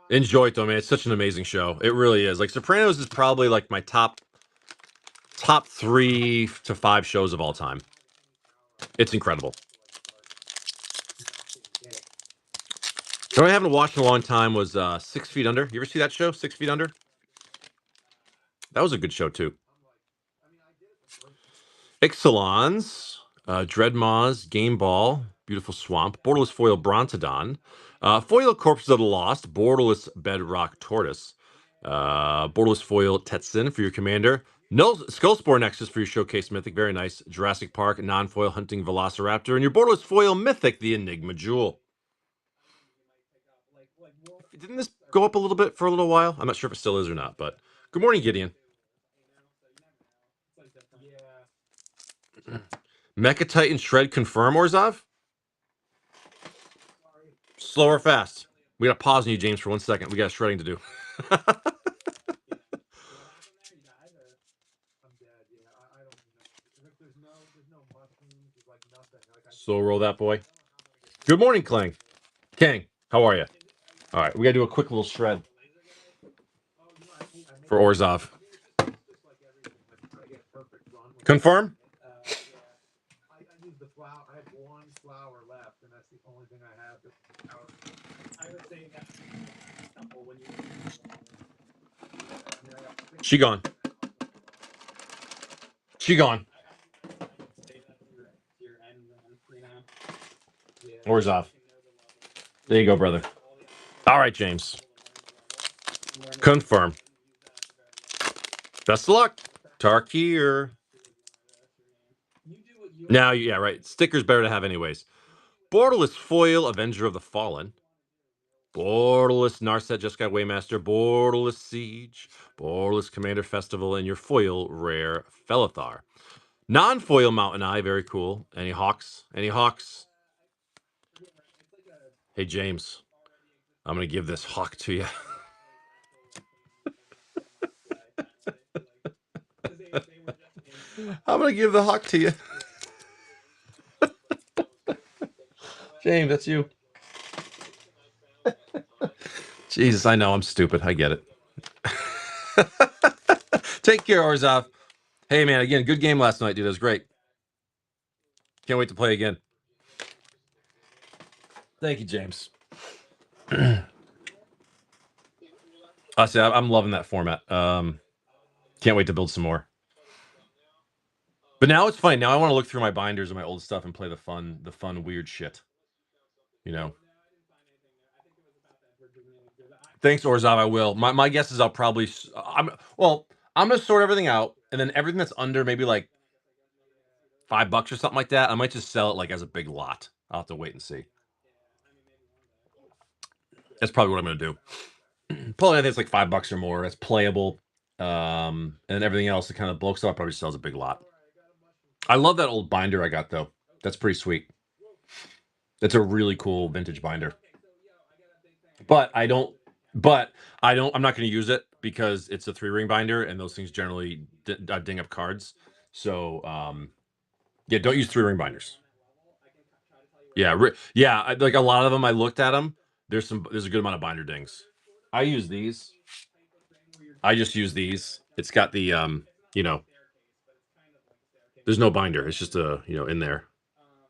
Enjoy it though, man. It's such an amazing show. It really is. Like Sopranos is probably like my top 3 to 5 shows of all time. It's incredible. The one I haven't watched in a long time was 6 Feet Under. You ever see that show, 6 Feet Under? That was a good show too. Ixalans, Dreadmaws, Game Ball, Beautiful Swamp, Borderless Foil Brontodon, Foil Corpses of the Lost, Borderless Bedrock Tortoise, Borderless Foil Tetsin for your commander, Skullspore Nexus for your Showcase Mythic, very nice, Jurassic Park, Non-Foil Hunting Velociraptor, and your Borderless Foil Mythic, the Enigma Jewel. Didn't this go up a little bit for a little while? I'm not sure if it still is or not, but good morning, Gideon. Yeah. Mecha Titan Shred confirm, Orzov? Slow or fast? We got to pause on you, James, for 1 second. We got shredding to do. I'm dead. Yeah, I don't know. There's no mushrooms. There's like nothing. Like Slow roll that boy. Good morning, Clang. Kang, how are you? All right, we got to do a quick little shred for Orzov. Confirm? I use the flour. I have one flour left, and that's the only thing I have. I would say that when you. She gone. She gone. Orzov. There you go, brother. All right, James. Confirm. Best of luck. Tarkir. Now, yeah, right. Stickers better to have anyways. Borderless Foil, Avenger of the Fallen. Borderless Narset, just got Waymaster. Borderless Siege. Borderless Commander Festival. And your foil, Rare Felithar. Non-foil Mountain Eye, very cool. Any Hawks? Any Hawks? Hey, James. I'm going to give this Hawk to you. I'm going to give the Hawk to you. James, that's you. Jesus, I know I'm stupid. I get it. Take care, Orzov. Hey, man, again, good game last night, dude. It was great. Can't wait to play again. Thank you, James. Honestly, I'm loving that format. Can't wait to build some more. But now it's funny. Now I want to look through my binders and my old stuff and play the fun, weird shit. You know. Thanks, Orzov. I will. My guess is I'll probably. I'm gonna sort everything out, and then everything that's under maybe like $5 or something like that, I might just sell it like as a big lot. I'll have to wait and see. That's probably what I'm gonna do. Probably I think it's like $5 or more. That's playable. And everything else that kind of bulk stuff probably sells a big lot. I love that old binder I got though. That's pretty sweet. That's a really cool vintage binder. But I'm not going to use it because it's a 3-ring binder and those things generally ding up cards. So yeah, don't use 3-ring binders. Yeah, like a lot of them I looked at them. There's a good amount of binder dings. I use these. I just use these. It's got the there's no binder. It's just in there.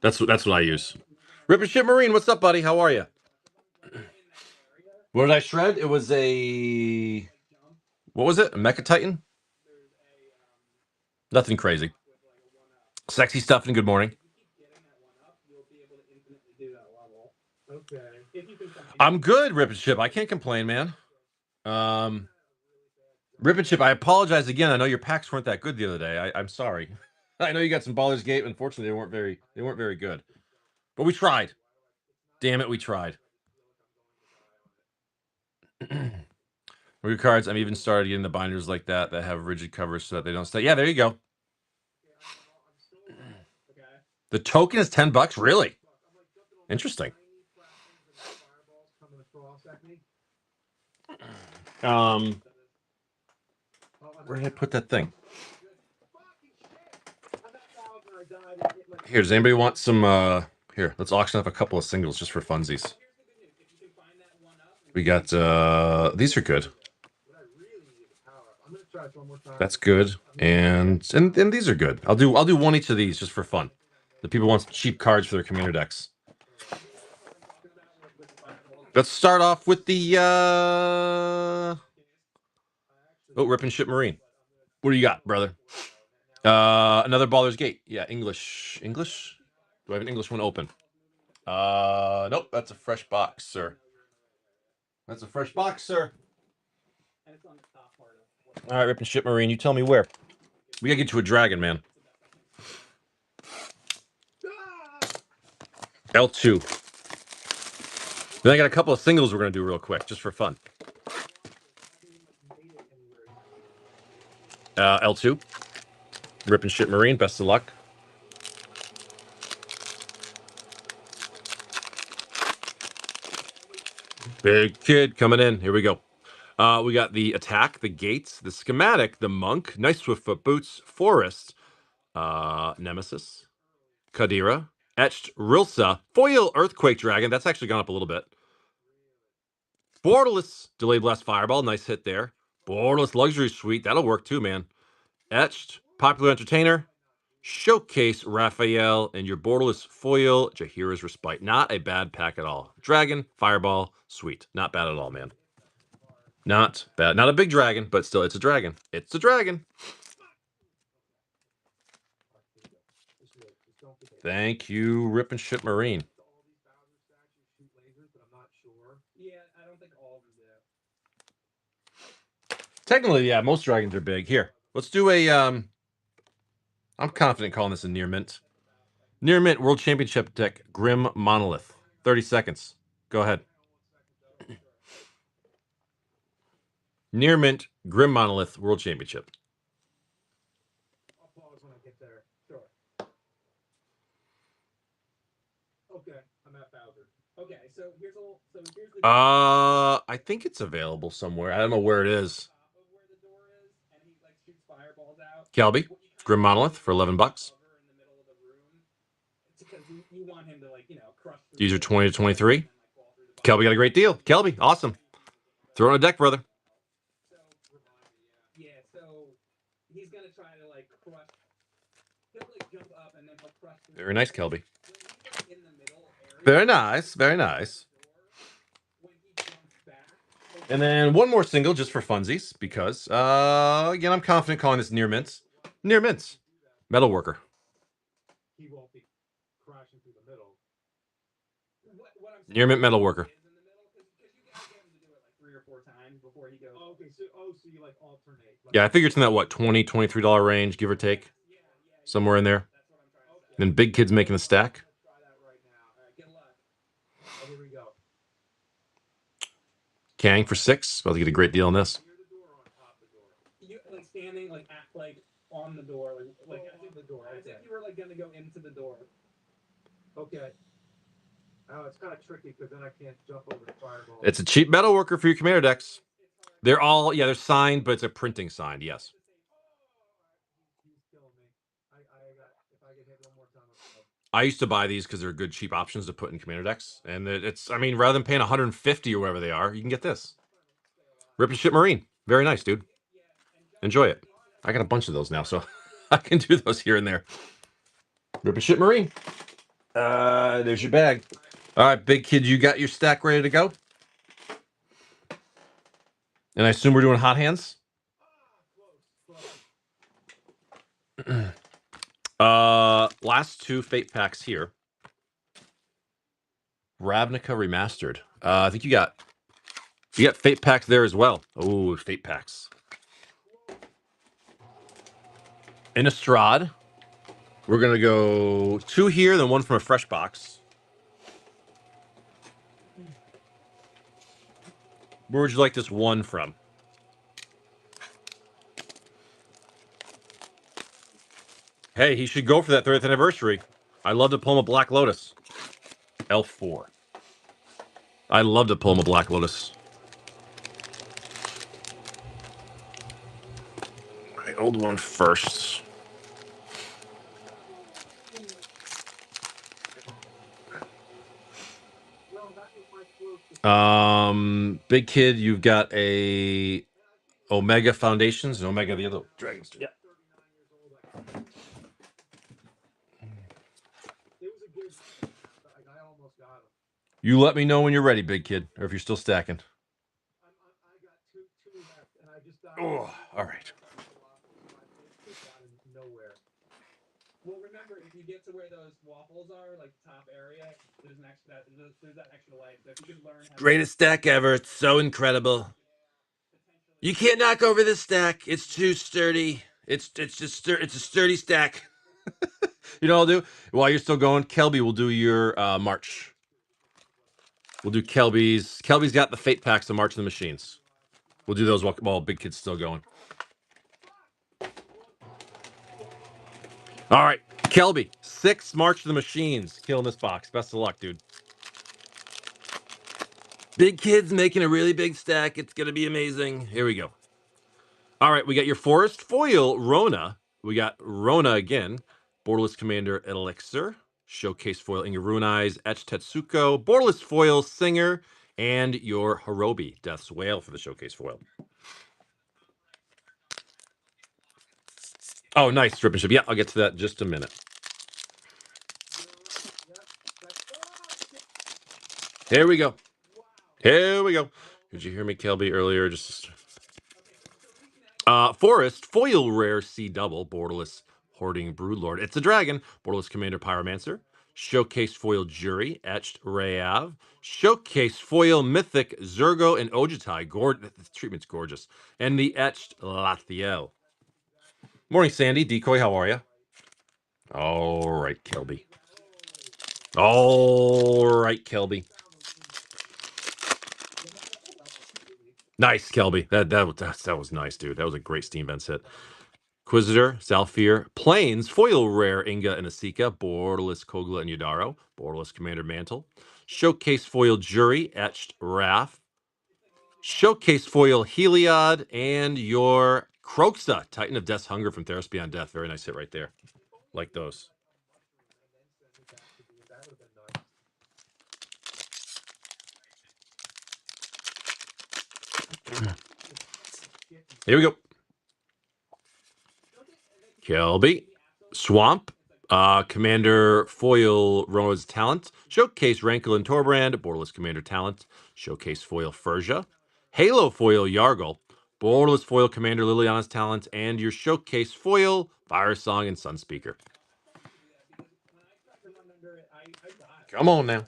That's what I use. Rip and Shit Marine, what's up, buddy? How are you? What did I shred? It was a what was it? A Mecha Titan? Nothing crazy. Sexy stuff and good morning. I'm good, Rip and Chip. I can't complain, man. Rip and Chip, I apologize again. I know your packs weren't that good the other day. I'm sorry. I know you got some Baldur's Gate. Unfortunately, they weren't very good. But we tried. Damn it, we tried. Weird cards. I'm even started getting the binders like that have rigid covers so that they don't stay. Yeah, there you go. The token is $10. Really? Interesting. Where did I put that thing? Here, does anybody want some here, let's auction up a couple of singles just for funsies. We got these are good. That's good. And these are good. I'll do one each of these just for fun. The people want cheap cards for their commander decks. Let's start off with the Rip and Shit Marine. What do you got, brother? Another Baldur's Gate. Yeah, English. Do I have an English one open? Nope, that's a fresh box, sir. That's a fresh box, sir. All right, Rip and Shit Marine, you tell me where. We gotta get to a dragon, man. L2. Then I got a couple of singles we're gonna do real quick, just for fun. L2. Rip and Shit Marine. Best of luck. Big Kid coming in. Here we go. We got the Attack, the Gates, the Schematic, the Monk, Nice Swiftfoot Boots, Forest, Nemesis, Kadira, Etched, Rilsa, Foil, Earthquake Dragon. That's actually gone up a little bit. Borderless, Delayed Blast Fireball. Nice hit there. Borderless Luxury Suite. That'll work too, man. Etched, Popular Entertainer, Showcase Raphael, and your Borderless Foil, Jaheira's Respite. Not a bad pack at all. Dragon, Fireball, sweet. Not bad at all, man. Not bad. Not a big dragon, but still, it's a dragon. It's a dragon. Thank you, Rip and Shit Marine. Yeah, I don't think all of them do. Technically, yeah, most dragons are big. Here, let's do a. I'm confident calling this a near mint. Near mint World Championship deck, Grim Monolith. 30 seconds. Go ahead. Near mint Grim Monolith World Championship. I'll pause when I get there. Sure. Okay, I'm at Bowser. Okay, so here's the. I think it's available somewhere. I don't know where it is. Top of where the door is, and he like shoots fireballs out. Kelby, Grim Monolith for $11. In the middle of the room, because you want him to crush. These are 20 to 23. Kelby got a great deal. Kelby, awesome. Throw on a deck, brother. Yeah, so he's gonna try to crush. He'll jump up and then he'll crush. Very nice, Kelby. In the middle area. Very nice. Very nice. When he jumps back. And then one more single just for funsies, because again, I'm confident calling this near mints. Near mints. Metalworker. He won't be crashing through the middle. What I'm saying Near mint metalworker. is in the middle, because you gotta get him to do it 3 or 4 times before he goes. Oh, okay, so you like alternate. Like, Yeah, I figure it's in that what, $20, $23 range, give or take. Somewhere in there. That's what I'm trying to say. Then Big Kid's making the stack. Try that right now. All right, good luck. oh, here we go. Kang for $6. About to get a great deal on this. Near the door or on top of the door? You standing on the door, like Oh, on the door, as okay. if you were gonna go into the door. Okay. Oh, it's kind of tricky because then I can't jump over the fireball. It's a cheap metalworker for your commander decks. They're all, yeah, they're signed, but it's a printing signed, yes. He's killing me. If I get hit one more time, I'm I used to buy these because they're good, cheap options to put in commander decks. And it's, I mean, rather than paying 150 or whatever they are, you can get this. Rip and Shit Marine. Very nice, dude. Enjoy it. I got a bunch of those now, so I can do those here and there. Rip and Shit Marine. There's your bag. All right, Big Kid, you got your stack ready to go? And I assume we're doing hot hands? Last 2 Fate packs here. Ravnica Remastered. I think you got Fate packs there as well. Oh, Fate packs. Innistrad. We're gonna go 2 here, then 1 from a fresh box. Where would you like this 1 from? Hey, he should go for that 30th anniversary. I love to pull him a Black Lotus. L4. I love to pull him a Black Lotus. My old one first. Big Kid, you've got a Omega Foundations and Omega the other dragons. Yeah. It was a good. I almost got him. You let me know when you're ready, Big Kid, or if you're still stacking. I got two left, and I just died. Oh, all right. Nowhere. Well, remember, if you get to where those waffles are, like the top area, there's that extra light. So if you can learn how Greatest stack ever. It's so incredible. You can't knock over this stack. It's too sturdy. It's a sturdy stack. You know what I'll do? While you're still going, Kelby will do your March. We'll do Kelby's. Kelby's got the Fate packs of March of the Machines. We'll do those while Big Kid's still going. All right, Kelby, 6 March of the Machines. Killing this box. Best of luck, dude. Big Kid's making a really big stack. It's going to be amazing. Here we go. All right, we got your Forest Foil Rona. We got Rona again. Borderless Commander Elixir. Showcase Foil Inga Eyes. Etch Tetsuko. Borderless Foil Singer. And your Hirobi, Death's Whale for the Showcase Foil. Oh, nice. Rip and Ship. Yeah, I'll get to that in just a minute. Here we go. Here we go. Did you hear me, Kelby, earlier? Just Forest Foil Rare C Double Borderless Hoarding Broodlord. It's a dragon. Borderless Commander Pyromancer. Showcase Foil Jury Etched Rayav. Showcase Foil Mythic Zergo and Ojitai. The treatment's gorgeous. And the Etched Lathiel. Morning, Sandy. Decoy, how are you? All right, Kelby. All right, Kelby. Nice, Kelby. That was nice, dude. That was a great Steam Vents hit. Inquisitor, Zalfir, Plains, Foil Rare, Inga and Asika, Borderless Kogla and Yudaro, Borderless Commander Mantle, Showcase Foil Jury, Etched Wrath, Showcase Foil Heliod, and your Kroxa, Titan of Death's Hunger from Theros Beyond Death. Very nice hit right there. Like those. Here we go. Kelby, Swamp, Commander Foil Rona's Talent, Showcase Rankle and Torbrand, Borderless Commander Talent, Showcase Foil Furja, Halo Foil Yargle, Borderless Foil Commander Liliana's Talent, and your Showcase Foil Fire Song and Sunspeaker. Come on now.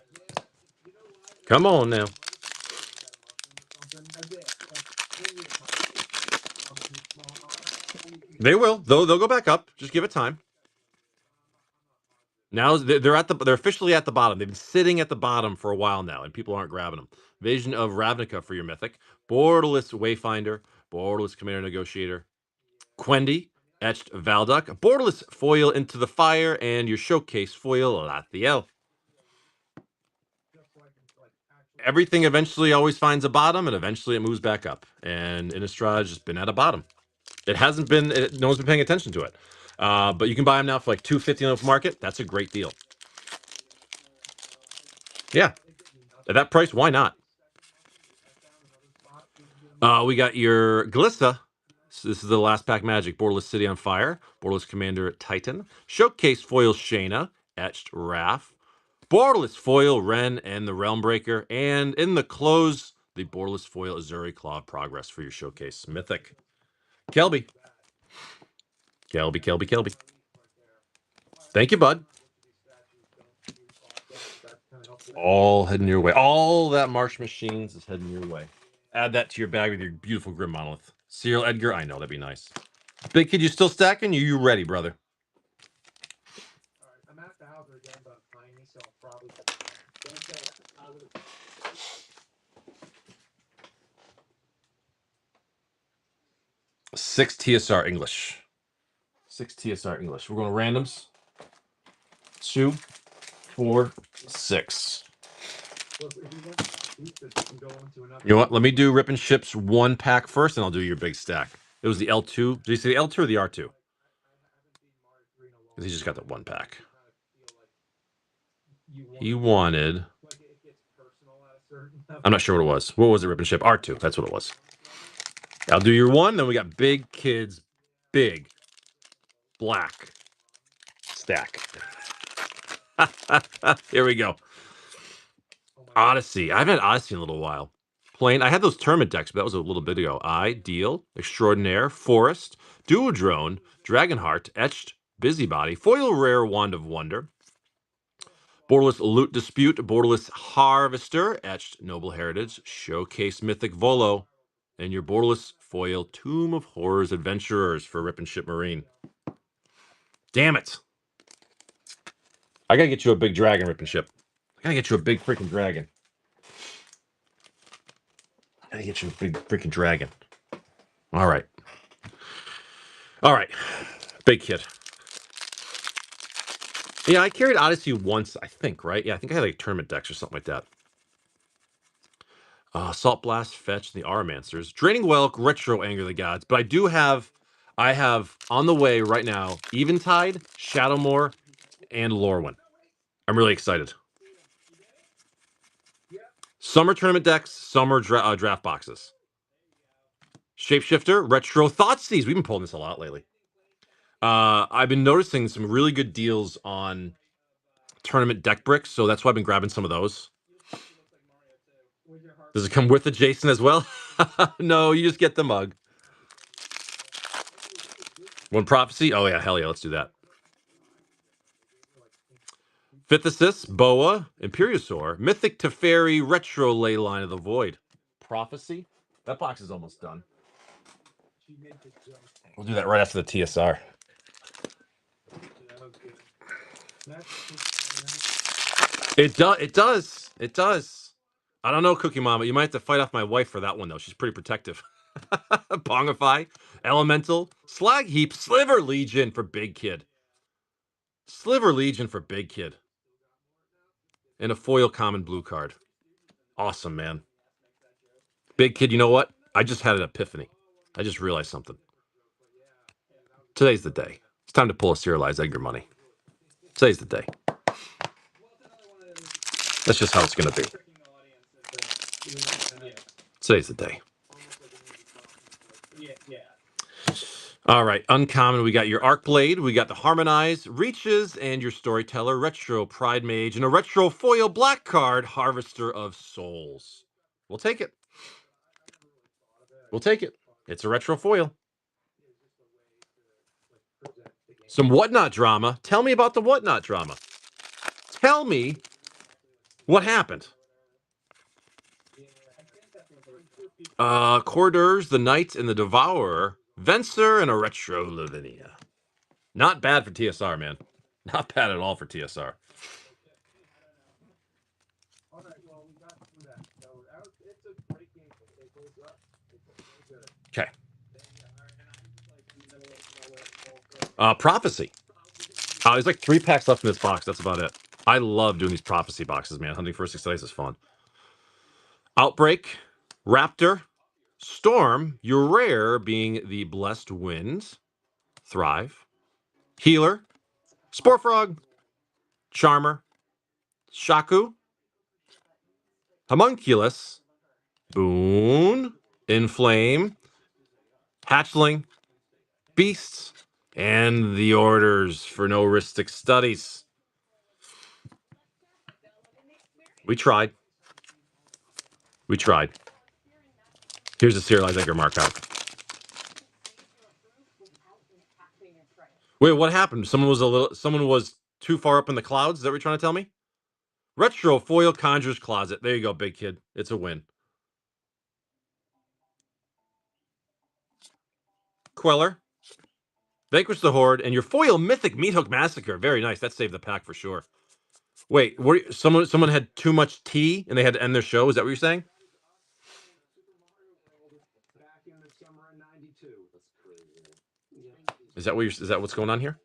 Come on now. They will. They'll go back up. Just give it time. Now they're officially at the bottom. They've been sitting at the bottom for a while now, and people aren't grabbing them. Vision of Ravnica for your Mythic, Borderless Wayfinder, Borderless Commander Negotiator, Quendi, Etched Valduk, Borderless Foil Into the Fire, and your Showcase Foil Lathiel. Everything eventually always finds a bottom, and eventually it moves back up. And Innistrad has just been at a bottom. It hasn't been. No one's been paying attention to it. But you can buy them now for like $2.50 on the open market. That's a great deal. Yeah, at that price, why not? We got your Glissa. So this is the last pack magic. Borderless City on Fire. Borderless Commander Titan. Showcase Foil Shayna. Etched Wrath. Borderless Foil Ren and the Realm Breaker. And in the close, the Borderless Foil Azuri Claw Progress for your Showcase Mythic. Kelby. Kelby. Thank you, bud. All heading your way. All that March Machines is heading your way. Add that to your bag with your beautiful Grim Monolith. Cyril Edgar, I know, that'd be nice. Big Kid, you still stacking? You ready, brother? All right, I'm at the house again, but I'm tiny, so I'll probably. Six TSR English. 6 TSR English. We're going randoms. 2, 4, 6. You know what? Let me do Rip and Ship's 1 pack first, and I'll do your big stack. It was the L2. Did you say the L2 or the R2? He just got the 1 pack. He wanted. I'm not sure what it was. What was it, Rip and Ship? R2. That's what it was. I'll do your 1. Then we got Big Kid's big black stack. Here we go. Odyssey. I haven't had Odyssey in a little while. Plain. I had those tournament decks, but that was a little bit ago. Ideal, Extraordinaire, Forest, Duodrone, Dragonheart, Etched Busybody, Foil Rare Wand of Wonder, Borderless Loot Dispute, Borderless Harvester, Etched Noble Heritage, Showcase Mythic Volo, and your Borderless Foil Tomb of Horrors Adventurers for Rip and Ship Marine. Damn it. I gotta get you a big dragon, Rip and Ship. I gotta get you a big freaking dragon. Gotta get you a big freaking dragon. All right. All right. Big kid. Yeah, I carried Odyssey once, I think, right? Yeah, I think I had like tournament decks or something like that. Salt Blast, Fetch, the Armancers. Draining Well, Retro Anger of the Gods. But I have on the way right now Eventide, Shadowmoor, and Lorwyn. I'm really excited. Summer tournament decks, summer draft boxes. Shapeshifter, Retro Thoughtseize. We've been pulling this a lot lately. I've been noticing some really good deals on tournament deck bricks, so that's why I've been grabbing some of those. Does it come with the Jason as well? No, you just get the mug. One Prophecy? Oh, yeah, hell yeah, let's do that. Fifth Assist, Boa, Imperiosaur, Mythic Teferi, Retro Leyline of the Void. Prophecy? That box is almost done. We'll do that right after the TSR. It does. It does. I don't know, Cookie Mama. You might have to fight off my wife for that one, though. She's pretty protective. Pongify, Elemental, Slag Heap, Sliver Legion for Big Kid. Sliver Legion for Big Kid. And a foil common blue card. Awesome, man. Big Kid, you know what? I just had an epiphany. I just realized something. Today's the day. It's time to pull a serialized Edgar money. Today's the day. That's just how it's going to be. Today's the day. All right, uncommon. We got your Arcblade, we got the Harmonize, Reaches, and your Storyteller, Retro Pride Mage, and a Retro Foil Black card, Harvester of Souls. We'll take it. We'll take it. It's a Retro Foil. Some Whatnot drama. Tell me about the Whatnot drama. Tell me what happened. Corridors, the Knight, and the Devourer, Venser, and a Retro Lavinia. Not bad for TSR, man. Not bad at all for TSR. Okay. Prophecy. There's like 3 packs left in this box. That's about it. I love doing these Prophecy boxes, man. Hunting for 6 dice is fun. Outbreak, Raptor, Storm, your rare being the Blessed Wind, Thrive, Healer, Spore Frog, Charmer, Shaku, Homunculus, Boon, Inflame, Hatchling, Beasts, and the Orders for No Ristic Studies. We tried. We tried. Here's a serialized Edgar markout. Wait, what happened? Someone was too far up in the clouds? Is that what you're trying to tell me? Retro Foil Conjurer's Closet. There you go, Big Kid. It's a win. Queller. Vanquish the Horde, and your foil Mythic Meathook Massacre. Very nice. That saved the pack for sure. Wait, someone had too much tea and they had to end their show? Is that what you're saying? Is that what's going on here?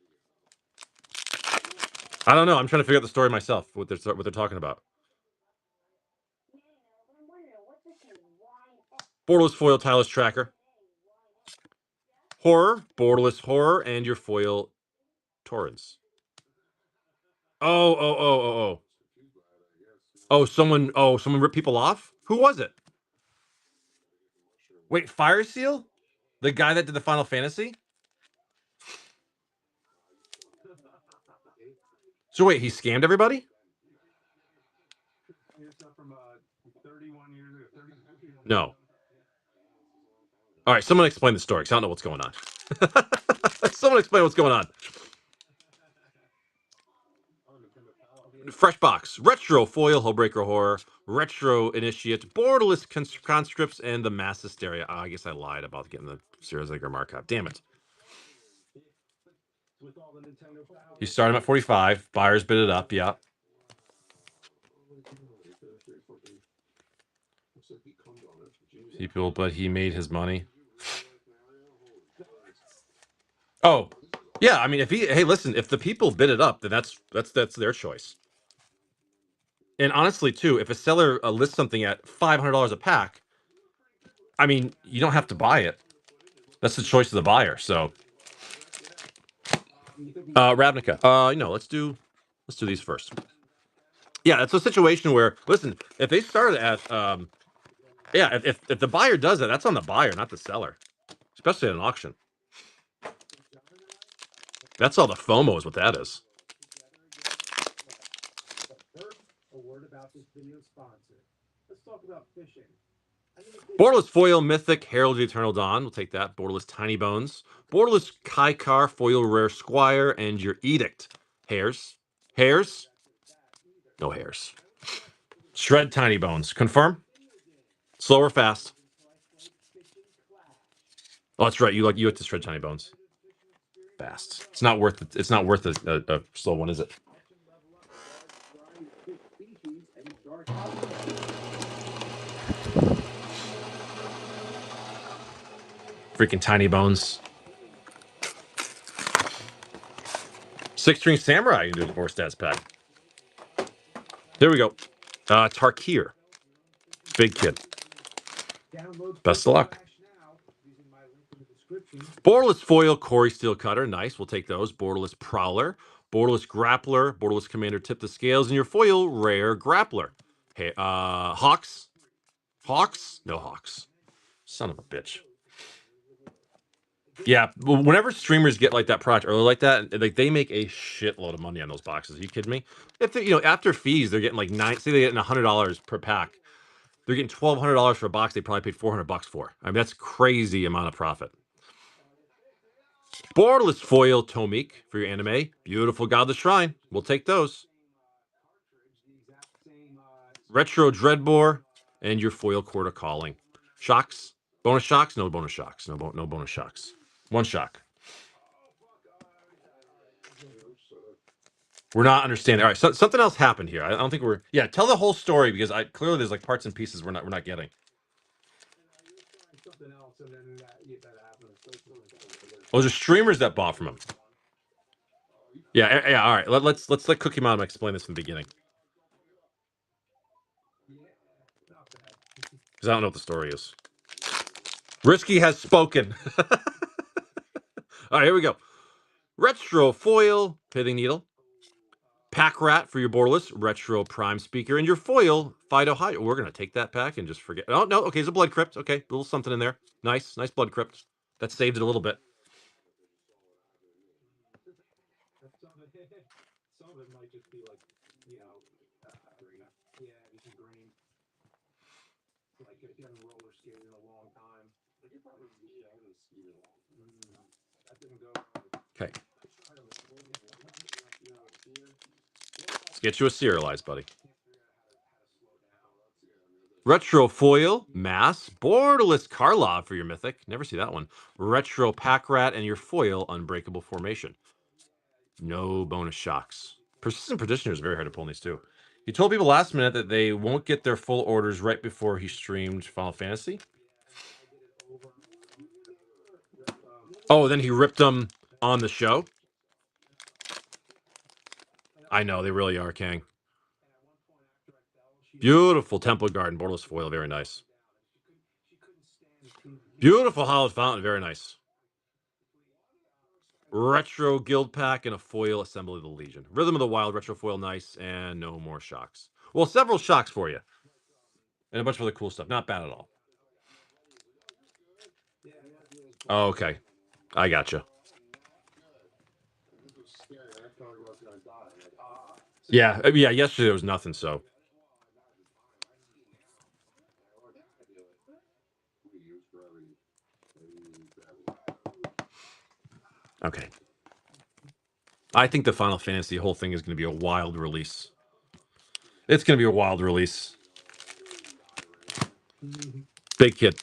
I don't know. I'm trying to figure out the story myself. What they're talking about. Borderless Foil Tireless Tracker. Horror, Borderless Horror, and your foil Torrens. Oh. Someone ripped people off? Who was it? Wait, Fire Seal? The guy that did the Final Fantasy? So wait, he scammed everybody? No. All right, someone explain the story, because I don't know what's going on. Someone explain what's going on. Fresh box. Retro Foil, Hullbreaker Horror, Retro Initiate, Borderless Conscripts, and the Mass Hysteria. I guess I lied about getting the Serious Edgar markup. Damn it. You start him at 45. Buyers bid it up, yeah. People, but he made his money. Oh, yeah. I mean, if he, hey, listen, if the people bid it up, then that's their choice. And honestly, too, if a seller lists something at $500 a pack, I mean, you don't have to buy it. That's the choice of the buyer. So, Ravnica. Let's do these first. Yeah, it's a situation where, listen, if they started at, yeah, if the buyer does it, that's on the buyer, not the seller, especially at an auction. That's all the FOMO is what that is. But first, a word about this video sponsor. Let's talk about fishing. Borderless Foil Mythic Herald of the Eternal Dawn. We'll take that. Borderless Tiny Bones. Borderless Kaikar Foil Rare Squire and your Edict. Hairs. Hairs? No hairs. Shred Tiny Bones. Confirm? Slow or fast? Oh, that's right. You like to shred Tiny Bones. Fast. It's not worth it. It's not worth a slow one, is it? Freaking Tiny Bones. Six String Samurai. You can do the 4 stats pack. There we go. Tarkir. Big kid. Best of luck. Borderless Foil Corey Steel Cutter. Nice. We'll take those. Borderless Prowler. Borderless Grappler. Borderless Commander Tip the Scales. And your foil Rare Grappler. Hey, Hawks. Hawks? No Hawks. Son of a bitch. Yeah, whenever streamers get like that product early like that, like they make a shitload of money on those boxes. Are you kidding me? If they, after fees, they're getting like say they're getting $100 per pack. They're getting $1,200 for a box they probably paid $400 for. I mean, that's crazy amount of profit. Borderless Foil Tomik for your anime. Beautiful Godless Shrine. We'll take those. Retro Dreadbore and your foil Quarter Calling. Shocks. Bonus shocks? No bonus shocks. No bonus shocks. One shock. We're not understanding. All right, so something else happened here. I don't think we're. Yeah, tell the whole story because clearly there's like parts and pieces we're not getting. Oh, there's streamers that bought from him. Yeah. All right. Let's let Cookie Mom explain this from the beginning. Because I don't know what the story is. Risky has spoken. All right, here we go. Retro Foil Pithing Needle. Pack Rat for your Borderless. Retro Prime Speaker. And your foil Fido High. We're going to take that pack and just forget. Oh, no. Okay, it's a Blood Crypt. Okay, a little something in there. Nice Blood Crypt. That saved it a little bit. Some of it might just be like, just green. Like if you haven't roller skated in a long time. You probably haven't skied a long time. That didn't go. Okay. Let's get you a serialized, buddy. Retro Foil, Mass, Borderless Karlov for your Mythic. Never see that one. Retro Pack Rat and your foil Unbreakable Formation. No bonus shocks. Persistent Petitioner is very hard to pull in these too. He told people last minute that they won't get their full orders right before he streamed Final Fantasy. Oh, then he ripped them on the show? I know, they really are, Kang. Beautiful Temple Garden, Borderless Foil, very nice. Beautiful Hallowed Fountain, very nice. Retro Guild Pack and a foil Assembly of the Legion. Rhythm of the Wild, Retro Foil, nice, and no more shocks. Well, several shocks for you. And a bunch of other cool stuff. Not bad at all. Oh, okay. I gotcha. Yeah, yesterday there was nothing, so. Okay. I think the Final Fantasy whole thing is going to be a wild release. It's going to be a wild release. Big kid.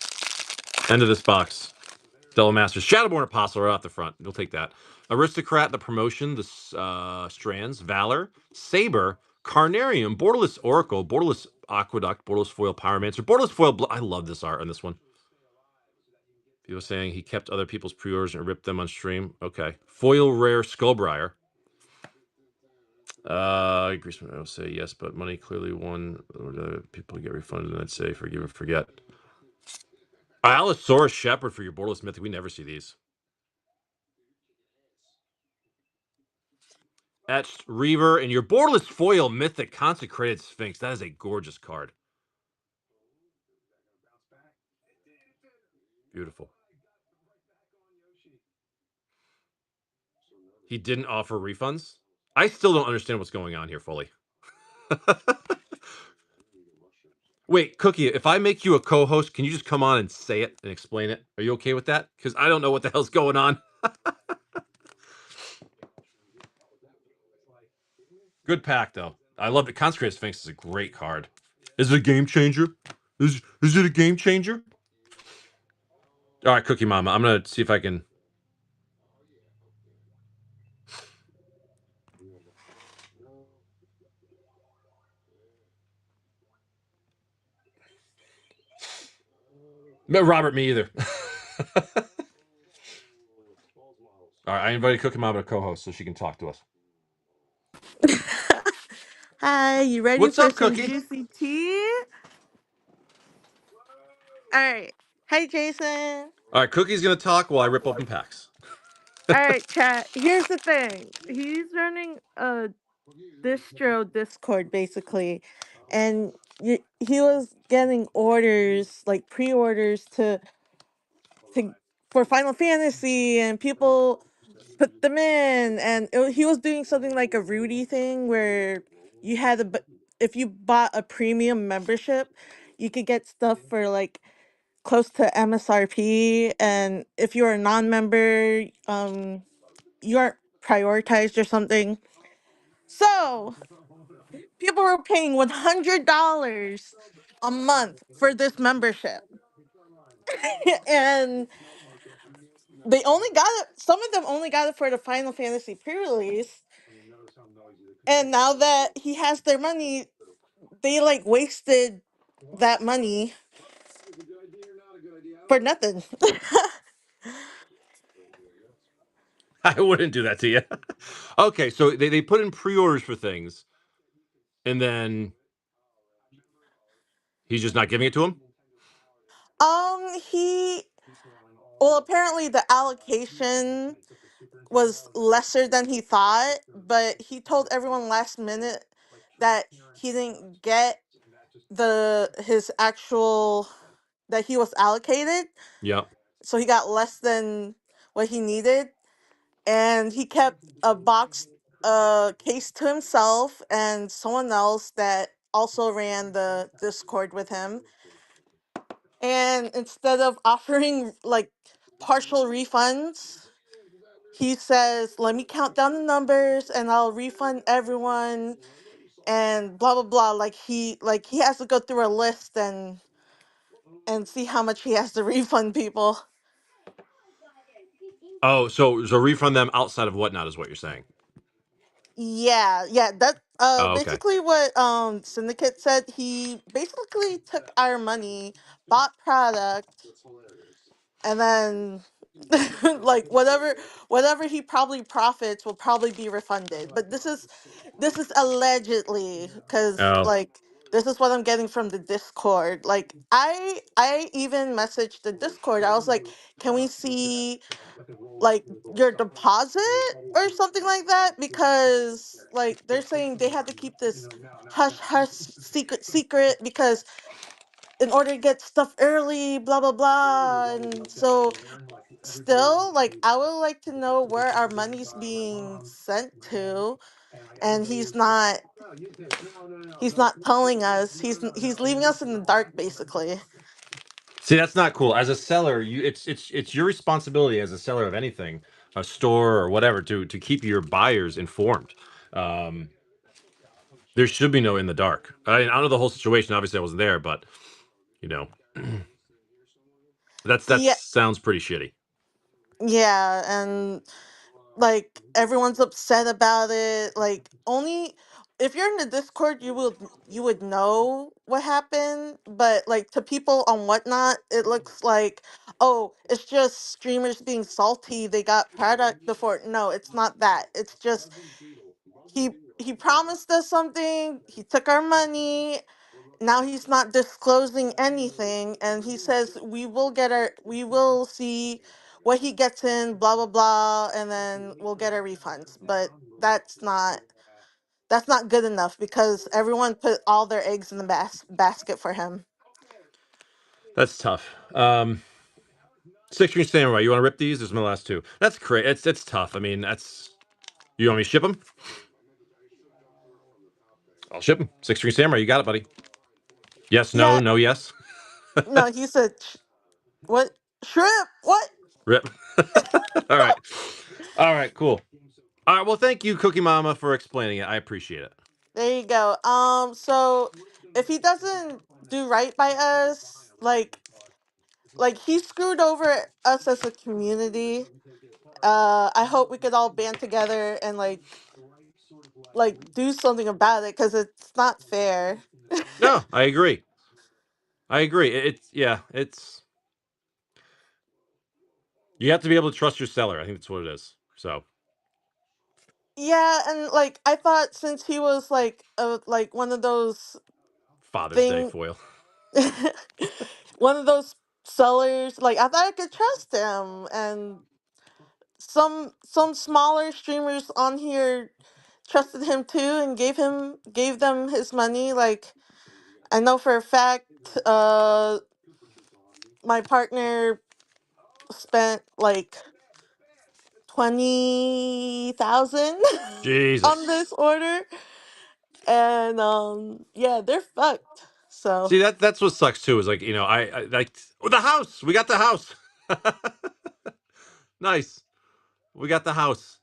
End of this box. Devil Masters. Shadowborn Apostle right off the front. We'll take that. Aristocrat, the promotion, the Strands, Valor, Saber, Carnarium, Borderless Oracle, Borderless Aqueduct, Borderless Foil Pyromancer, Borderless Foil. I love this art on this one. People saying he kept other people's pre-orders and ripped them on stream. Okay. Foil Rare Skullbriar. Greaseman, I will say yes, but money clearly won. People get refunded, and I'd say forgive and forget. Allosaurus Shepherd for your Borderless Mythic. We never see these. Etched Reaver and your Borderless Foil Mythic Consecrated Sphinx. That is a gorgeous card. Beautiful. He didn't offer refunds? I still don't understand what's going on here fully. Wait, Cookie, if I make you a co-host, can you just come on and say it and explain it? Are you okay with that? Because I don't know what the hell's going on. Good pack, though. I love it. Consecrated Sphinx is a great card. Is it a game changer? Is it a game changer? All right, Cookie Mama. I'm going to see if I can... Robert, me either. All right, I invited Cookie Mama to co-host so she can talk to us. Hi, you ready What's for up, some Cookie? juicy tea? All right. Hi, Jason. All right, Cookie's going to talk while I rip open packs. All right, chat. Here's the thing. He's running a distro Discord, basically. And he was getting orders, like pre-orders to for Final Fantasy, and people put them in. And he was doing something like a Rudy thing where you had if you bought a premium membership, you could get stuff for like close to MSRP, and if you're a non-member, you aren't prioritized or something. So people were paying $100 a month for this membership, and they only got it. Some of them only got it for the Final Fantasy pre-release, and now that he has their money, they like wasted that money for nothing. I wouldn't do that to you. Okay, so they put in pre-orders for things, and then he's just not giving it to him? He well, apparently the allocation was lesser than he thought, but he told everyone last minute that he didn't get his actual that he was allocated, Yep. so he got less than what he needed, and he kept a box case to himself and someone else that also ran the Discord with him. And instead of offering like partial refunds, he says, "Let me count down the numbers and I'll refund everyone," and blah blah blah. Like he has to go through a list and see how much he has to refund people. Oh, so refund them outside of whatnot is what you're saying. Yeah, that Oh, okay. basically what Syndicate said. He basically took our money, bought product, and then like whatever he probably profits will probably be refunded. But this is allegedly, because Oh. like this is what I'm getting from the Discord. Like I even messaged the Discord. I was like, can we see like your deposit or something like that, because like they're saying they had to keep this hush hush secret because in order to get stuff early, blah blah blah. And so still, like, I would like to know where our money's being sent to, and he's not telling us. He's leaving us in the dark, basically. See, that's not cool. As a seller, it's your responsibility as a seller of anything, a store or whatever, to keep your buyers informed. There should be no in the dark. I don't know the whole situation. Obviously, I wasn't there, but you know, that Yeah, sounds pretty shitty. yeah, and like everyone's upset about it. Like only if you're in the Discord, you would know what happened, but like to people on Whatnot, it looks like, oh, it's just streamers being salty. They got product before. No, it's not that. It's just he promised us something. He took our money. Now he's not disclosing anything, and he says we will see what he gets in, blah blah blah, and then we'll get our refunds. But that's not good enough because everyone put all their eggs in the basket for him. That's tough. Six String Samurai, you want to rip these? There's my last two. That's crazy. It's tough. I mean, that's. You want me to ship them? I'll ship them. Six String Samurai, you got it, buddy. Yes, no, Yeah, no, yes. no, he said, what? Shrimp? What? Rip. All right. All right, cool. All right, well, thank you, Cookie Mama, for explaining it. I appreciate it. There you go. So if he doesn't do right by us, like he screwed over us as a community. I hope we could all band together and like do something about it because it's not fair. No, I agree. I agree. It's you have to be able to trust your seller. I think that's what it is. So Yeah, and like I thought since he was like one of those Father's Day thing foil. one of those sellers, like I thought I could trust him, and some smaller streamers on here trusted him too and gave them his money. Like I know for a fact my partner spent like 20,000 on Jesus. this order, and yeah, they're fucked. So See that's what sucks too. Is like I like the house. We got the house. Nice. We got the house.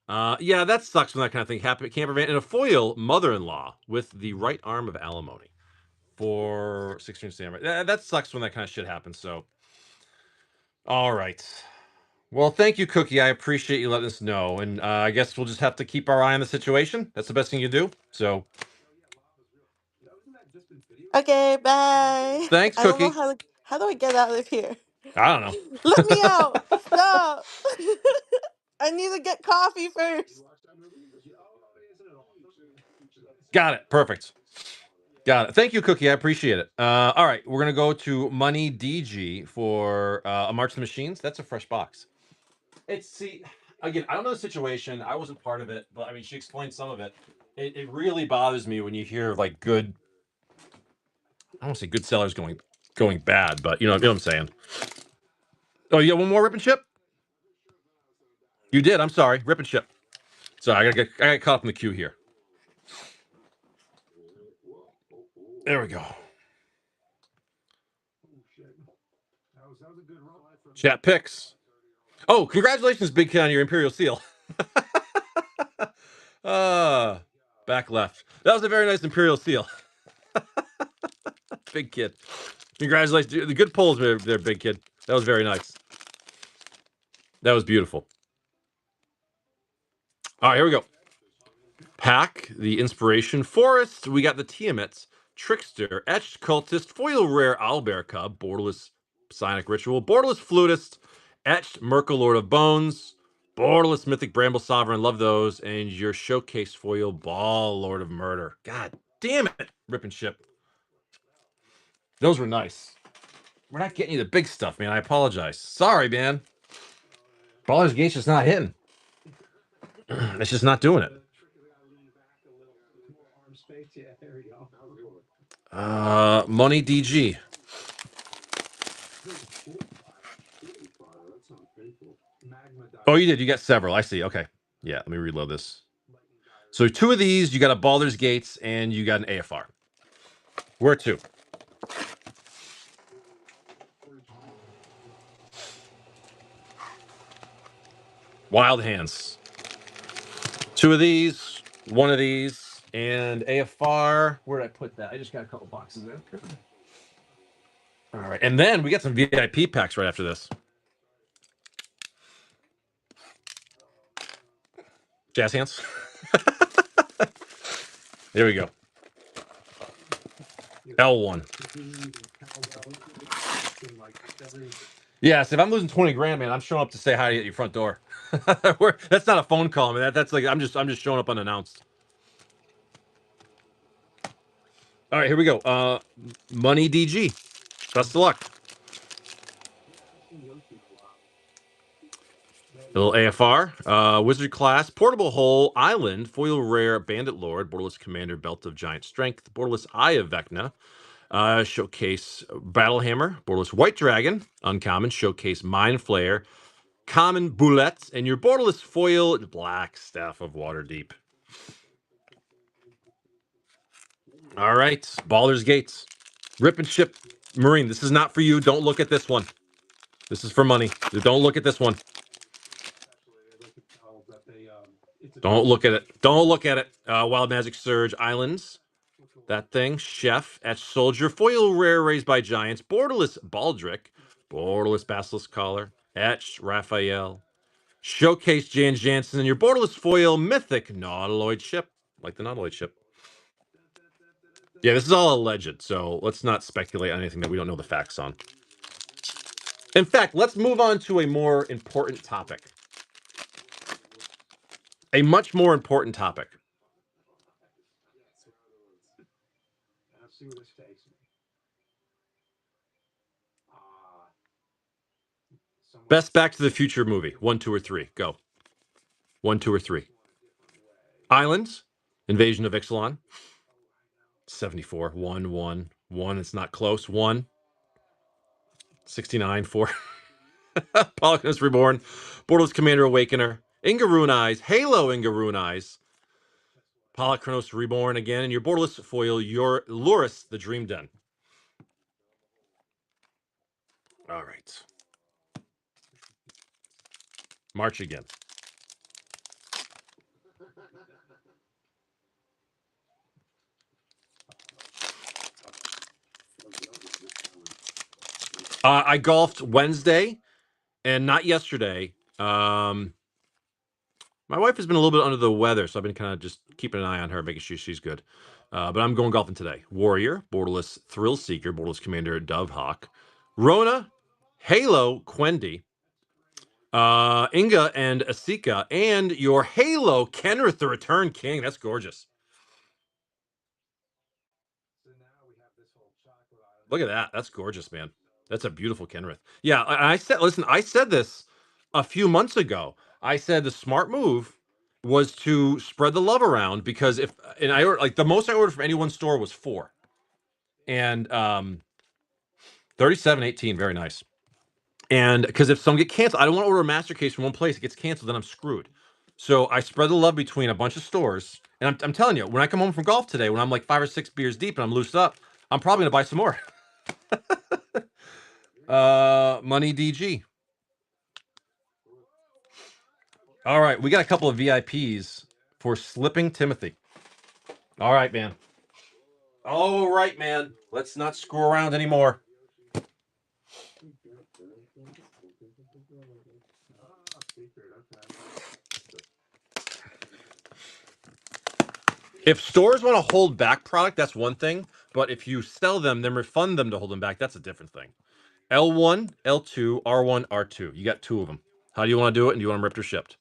Yeah, that sucks when that kind of thing happens. Camper van and a foil mother-in-law with the right arm of alimony for 16 Samurai. That sucks when that kind of shit happens. So, all right. Well, thank you, Cookie. I appreciate you letting us know, and I guess we'll just have to keep our eye on the situation. That's the best thing you do. So, okay, bye. thanks, I don't know Cookie. how do I get out of here? I don't know. Let me out. Stop. I need to get coffee first. Got it. Perfect. Got it. Thank you, Cookie. I appreciate it. All right, we're gonna go to Money DG for a March of the Machines. That's a fresh box. See again. I don't know the situation. I wasn't part of it, but I mean, she explained some of it. It really bothers me when you hear like good. I don't want to say good sellers going bad, but you know what I'm saying. Oh, you got one more rip and ship? You did. I'm sorry, rip and ship. Sorry, I got caught up in the queue here. There we go. Chat picks. Oh, congratulations, Big Kid, on your Imperial Seal. Back left. That was a very nice Imperial Seal. Big Kid. Congratulations. The good pulls there, Big Kid. That was very nice. That was beautiful. All right, here we go. Pack, the Inspiration Forest. We got the Tiamat's Trickster, Etched Cultist, Foil Rare Owlbear Cub, Borderless Psionic Ritual, Borderless Flutist, Etched Merkle Lord of Bones, Borderless Mythic Bramble Sovereign, love those, and your Showcase Foil Ball Lord of Murder. God damn it, rip and ship. Those were nice. We're not getting you the big stuff, man. I apologize. Sorry, man. Ballers Gate's just not hitting. It's just not doing it. Money DG. Oh, you did. You got several. I see. Okay. Yeah, let me reload this. So two of these, you got a Baldur's Gates and you got an AFR. Where to? Wild Hands. Two of these, one of these, and AFR. Where did I put that? I just got a couple boxes in. All right. And then we got some VIP packs right after this. Jazz Hands. There we go. L1. Yes, if I'm losing 20 grand, man, I'm showing up to say hi at your front door. That's not a phone call, man. That's like I'm just showing up unannounced. All right, here we go. Money DG. Best of luck. A little AFR. Wizard class. Portable Hole. Island. Foil Rare. Bandit Lord. Borderless Commander. Belt of Giant Strength. Borderless Eye of Vecna. Showcase Battlehammer. Borderless White Dragon. Uncommon. Showcase Mind Flayer. Common Boulette. And your borderless foil Black Staff of Waterdeep. All right. Baldur's Gates. Rip and Ship Marine. This is not for you. Don't look at this one. This is for money. Don't look at this one. Don't look at it. Don't look at it. Wild Magic Surge Islands. That thing. Chef. Etched Soldier. Foil Rare Raised by Giants. Borderless Baldric. Borderless Basilisk Collar. Etched Raphael. Showcase Jan Jansen. And your Borderless Foil Mythic Nautiloid Ship. Like the Nautiloid Ship. Yeah, this is all alleged, so let's not speculate on anything that we don't know the facts on. In fact, let's move on to a more important topic. A much more important topic. Let's see where this takes me. Best Back to the Future movie. 1, 2, or 3. Go. 1, 2, or 3. Islands. Invasion of Ixalan. 74. 1, 1. 1. It's not close. 1. 69. 4. Polychronous Reborn. Borderless Commander Awakener. Ingaroon Eyes. Halo Ingaroon Eyes. Polychronos Reborn again. And your borderless foil, your Luris, the Dream Den. All right. March again. I golfed Wednesday and not yesterday. My wife has been a little bit under the weather, so I've been kind of just keeping an eye on her, making sure she's good. But I'm going golfing today. Warrior, Borderless Thrill Seeker, Borderless Commander Dovehawk, Rona, Halo Quendi, Inga and Asika, and your Halo Kenrith the Return King. That's gorgeous. Look at that. That's gorgeous, man. That's a beautiful Kenrith. Yeah, I said, listen, I said this a few months ago. I said the smart move was to spread the love around because I ordered, like, the most I ordered from any one store was 4. And 37.18, very nice. And because if some get canceled, I don't want to order a master case from one place, it gets canceled, then I'm screwed. So I spread the love between a bunch of stores. And I'm telling you, when I come home from golf today, when I'm like 5 or 6 beers deep and I'm loosed up, I'm probably gonna buy some more. Money DG. All right, we got a couple of VIPs for Slipping Timothy. All right, man. All right, man. Let's not screw around anymore. If stores want to hold back product, that's one thing. But if you sell them, then refund them to hold them back, that's a different thing. L1, L2, R1, R2. You got 2 of them. How do you want to do it? And do you want them ripped or shipped?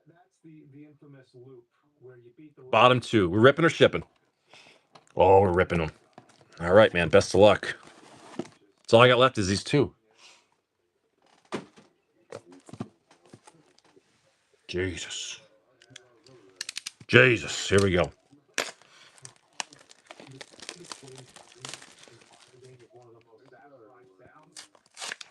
That's the infamous loop where you beat the Bottom 2. We're ripping or shipping? Oh, we're ripping them. All right, man. Best of luck. That's all I got left is these 2. Jesus. Jesus. Here we go.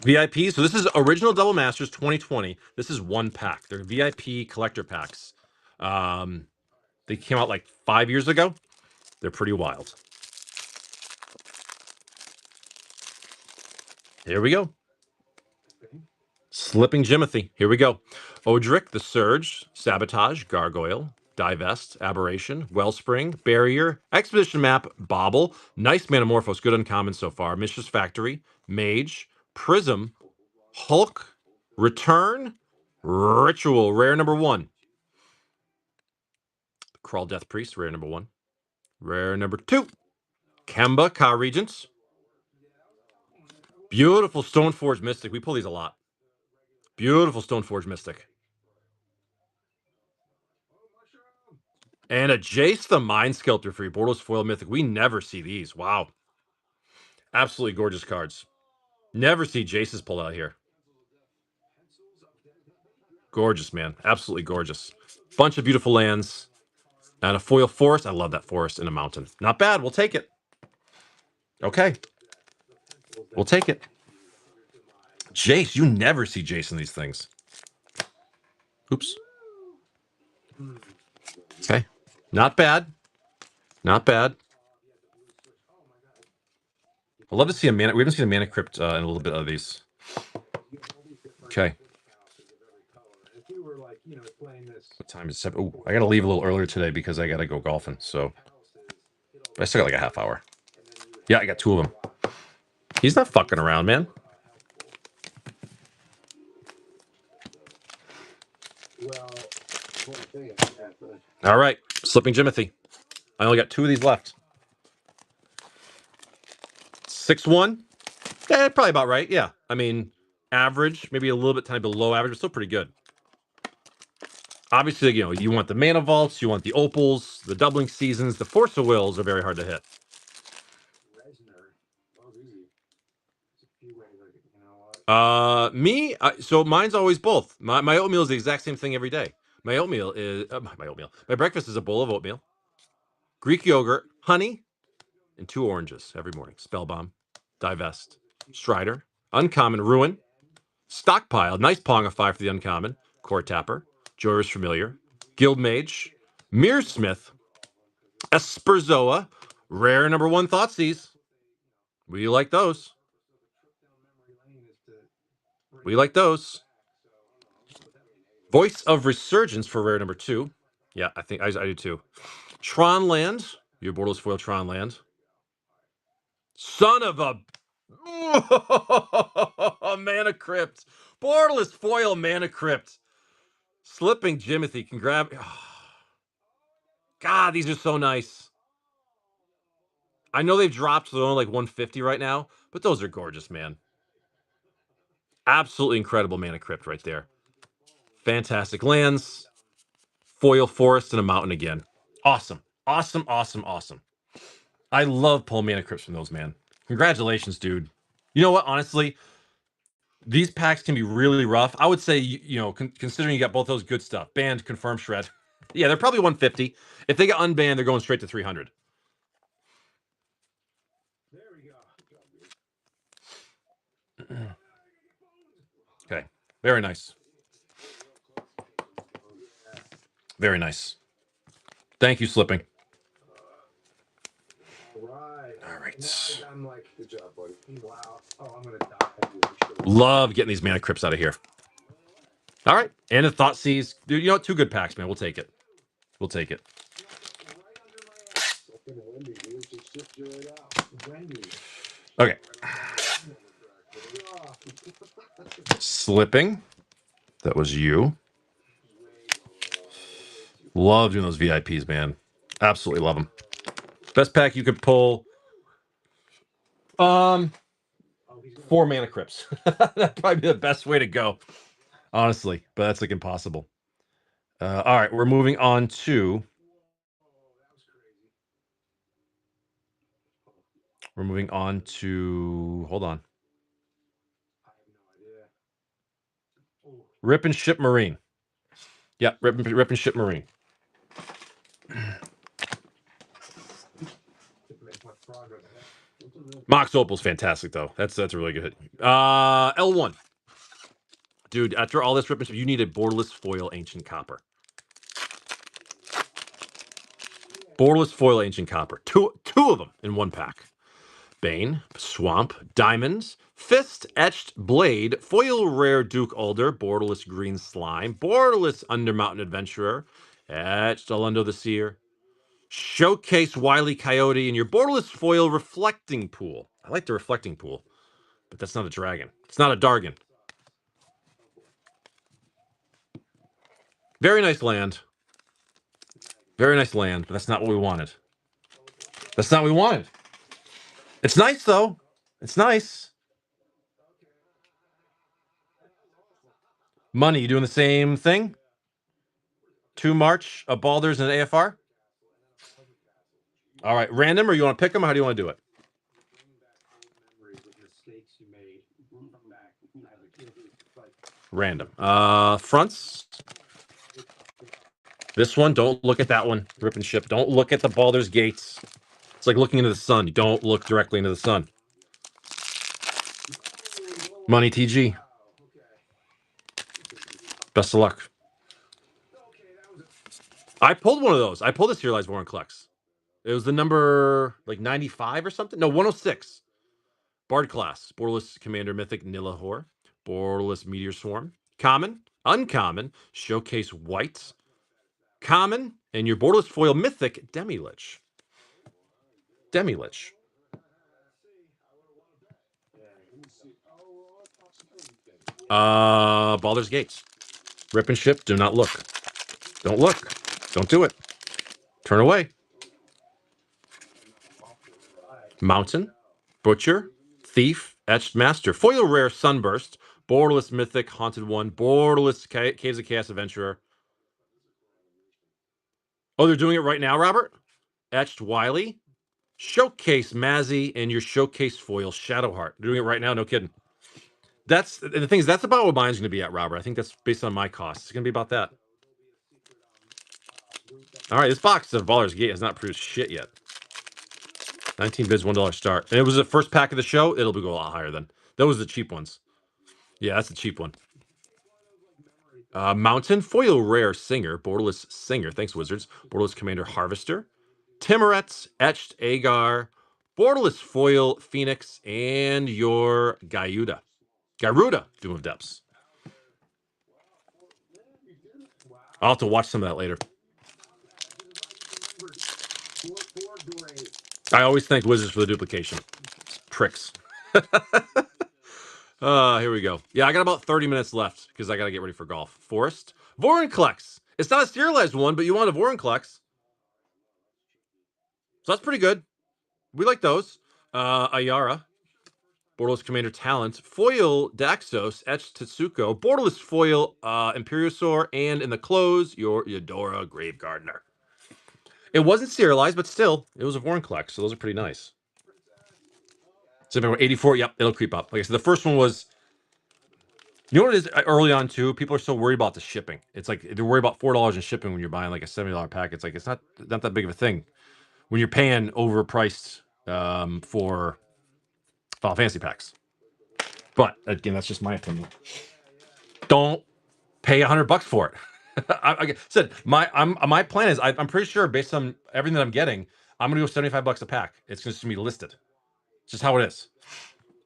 VIP. So this is original Double Masters 2020. This is 1 pack. They're VIP collector packs. They came out like 5 years ago. They're pretty wild. Here we go. Slipping Jimothy. Here we go. Odric, the Surge, Sabotage, Gargoyle, Divest, Aberration, Wellspring, Barrier, Expedition Map, Bobble, Nice Manamorphose, good uncommon so far, Mistress Factory, Mage, Prism, Hulk, Return, Ritual, rare number 1. Crawl Death Priest, rare number 1. Rare number 2, Kemba, Ka Regents. Beautiful Stoneforge Mystic. We pull these a lot. Beautiful Stoneforge Mystic. And a Jace the Mind Sculptor for your Borderless Foil Mythic. We never see these. Wow. Absolutely gorgeous cards. Never see Jace's pull out here. Gorgeous, man. Absolutely gorgeous. Bunch of beautiful lands. And a foil forest. I love that forest in a mountain. Not bad. We'll take it. Okay. We'll take it. Jace. You never see Jace in these things. Oops. Okay. Not bad. Not bad. I'd love to see a mana. We haven't seen a Mana Crypt in a little bit of these. Okay. What time is it? Oh, I got to leave a little earlier today because I got to go golfing. So I still got like a half hour. Yeah, I got 2 of them. He's not fucking around, man. All right. Slipping Jimothy. I only got 2 of these left. 6-1. Yeah, probably about right. Yeah. I mean, average, maybe a little bit tiny below average, but still pretty good. Obviously, you know, you want the Mana Vaults, you want the Opals, the Doubling Seasons, the Force of Wills are very hard to hit. So mine's always both. My oatmeal is the exact same thing every day. My oatmeal is my breakfast is a bowl of oatmeal, Greek yogurt, honey, and 2 oranges every morning. Spellbomb, Divest, Strider, Uncommon, Ruin, Stockpile, nice Pongify for the uncommon, Core Tapper, Joyous Familiar, Guild Mage, Mirrorsmith, Esperzoa, rare number 1 Thoughtseize. We like those. We like those. Voice of Resurgence for rare number 2. Yeah, I think I do too. Tron Land, your Borderless Foil Tron Land. Son of a Mana Crypt. Borderless Foil Mana Crypt. Slipping Jimothy can grab. God, these are so nice. I know they've dropped, so they're only like 150 right now, but those are gorgeous, man. Absolutely incredible Mana Crypt right there. Fantastic lands. Foil Forest and a mountain again. Awesome. Awesome, awesome, awesome. I love pulling Mana Crypts from those, man. Congratulations, dude. You know what? Honestly, these packs can be really rough. I would say, you know, considering you got both those good stuff, banned, confirmed, shred. Yeah, they're probably 150. If they get unbanned, they're going straight to 300. There we go. Okay. Very nice. Very nice. Thank you, Slipping. All right. I'm like, good job, buddy. Wow. Oh, I'm gonna die. Love getting these Mana Crypts out of here. All right. And the Thoughtseize. Dude, you know what? 2 good packs, man. We'll take it. We'll take it. Okay. Slipping. That was you. Love doing those VIPs, man. Absolutely love them. Best pack you could pull. 4 Mana Crypts. That'd probably be the best way to go, honestly. But that's like impossible. All right, we're moving on to. We're moving on to. Hold on. Rip and Ship Marine. Yeah, Rip and Ship Marine. Mox Opal's fantastic though. That's a really good hit. L1. Dude, after all this Rip and Ship, you need a Borderless Foil Ancient Copper. Borderless Foil Ancient Copper. Two of them in 1 pack. Bane, Swamp, Diamonds, Fist, Etched Blade, Foil Rare Duke Alder, Borderless Green Slime, Borderless Undermountain Adventurer, Etched Alundo the Seer, Showcase Wily Coyote, and your Borderless Foil Reflecting Pool. I like the Reflecting Pool, but that's not a dragon. It's not a Dargon. Very nice land. Very nice land, but that's not what we wanted. That's not what we wanted. It's nice, though. It's nice. Money, you doing the same thing? 2 March, a Baldur's, and an AFR? All right, random, or you want to pick them? How do you want to do it? Random. Fronts. This one, don't look at that one. Rip and ship. Don't look at the Baldur's Gates. It's like looking into the sun. You don't look directly into the sun. Money TG. Best of luck. I pulled one of those. I pulled a Serialized Vorinclex. It was the number like 95 or something. No, 106. Bard class. Borderless Commander Mythic Nilahor. Borderless Meteor Swarm. Common. Uncommon. Showcase White. Common. And your Borderless Foil Mythic Demi-Lich. Demi-Lich. Baldur's Gates. Rip and ship. Do not look. Don't look. Don't do it. Turn away. Mountain. Butcher. Thief. Etched Master. Foil Rare Sunburst. Borderless Mythic Haunted One. Borderless Caves of Chaos Adventurer. Oh, they're doing it right now, Robert? Etched Wily. Showcase Mazzy and your Showcase Foil Shadowheart. They're doing it right now, no kidding. That's the thing is that's about what mine's going to be at, Robert. I think that's based on my costs. It's going to be about that. All right, this box of Baldur's Gate has not produced shit yet. 19 bids, $1 start. And it was the first pack of the show. It'll go a lot higher then. Those are the cheap ones. Yeah, that's the cheap one. Mountain, Foil Rare Singer, Borderless Singer. Thanks, Wizards. Borderless Commander Harvester. Timoretz, Etched Agar, Borderless Foil Phoenix, and your Garuda, Doom of Depths. I'll have to watch some of that later. I always thank Wizards for the duplication. Pricks. Here we go. Yeah, I got about 30 minutes left because I got to get ready for golf. Forest. Vorinclex. It's not a serialized one, but you want a Vorinclex. So that's pretty good. We like those. Ayara. Borderless Commander Talent. Foil Daxos. Etched Tetsuko. Borderless Foil Imperiosaur. And in the close, your Eudora Grave Gardener. It wasn't serialized, but still, it was a Vorinclex, so those are pretty nice. So 84, yep, it'll creep up. Like I said, the first one was, you know what it is early on too? People are so worried about the shipping. It's like they're worried about $4 in shipping when you're buying like a $70 pack. It's like it's not that big of a thing when you're paying overpriced for Final Fantasy packs. But again, that's just my opinion. Don't pay $100 for it. I said my plan is I'm pretty sure based on everything that I'm getting, I'm gonna go $75 a pack. It's just gonna be listed. It's just how it is.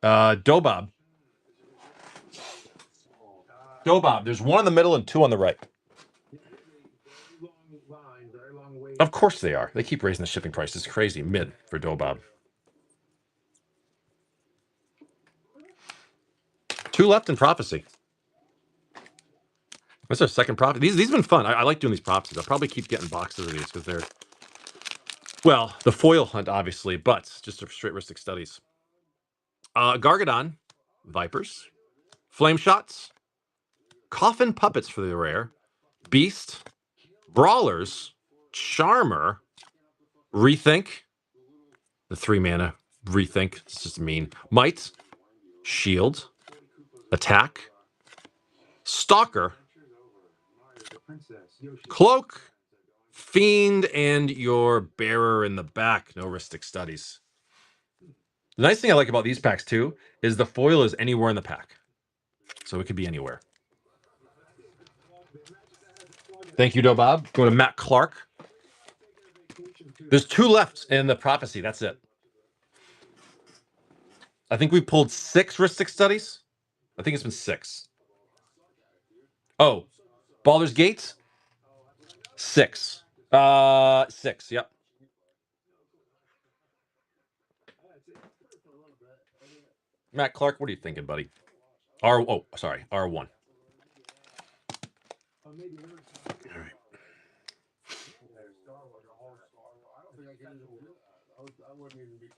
Dobob. There's one in the middle and two on the right. Of course they are. They keep raising the shipping price. It's crazy. Mid for Dobob. 2 left in Prophecy. That's our second prophecy. These have been fun. I like doing these prophecies. I'll probably keep getting boxes of these because they're, well, the foil hunt, obviously, but just a straight Ristic Studies. Gargadon, Vipers, Flame Shots, Coffin Puppets for the rare, Beast, Brawlers, Charmer, Rethink, the 3 mana Rethink. It's just mean. Might, Shield, Attack, Stalker, Cloak, Fiend, and your Bearer in the back. No Ristic Studies. The nice thing I like about these packs too is the foil is anywhere in the pack. So it could be anywhere. Thank you, Dobob. Going to Matt Clark. There's 2 left in the Prophecy. That's it. I think we pulled 6 Ristic Studies. I think it's been 6. Oh, Baldur's Gate? 6. 6, yep. Matt Clark, what are you thinking, buddy? R1. All right.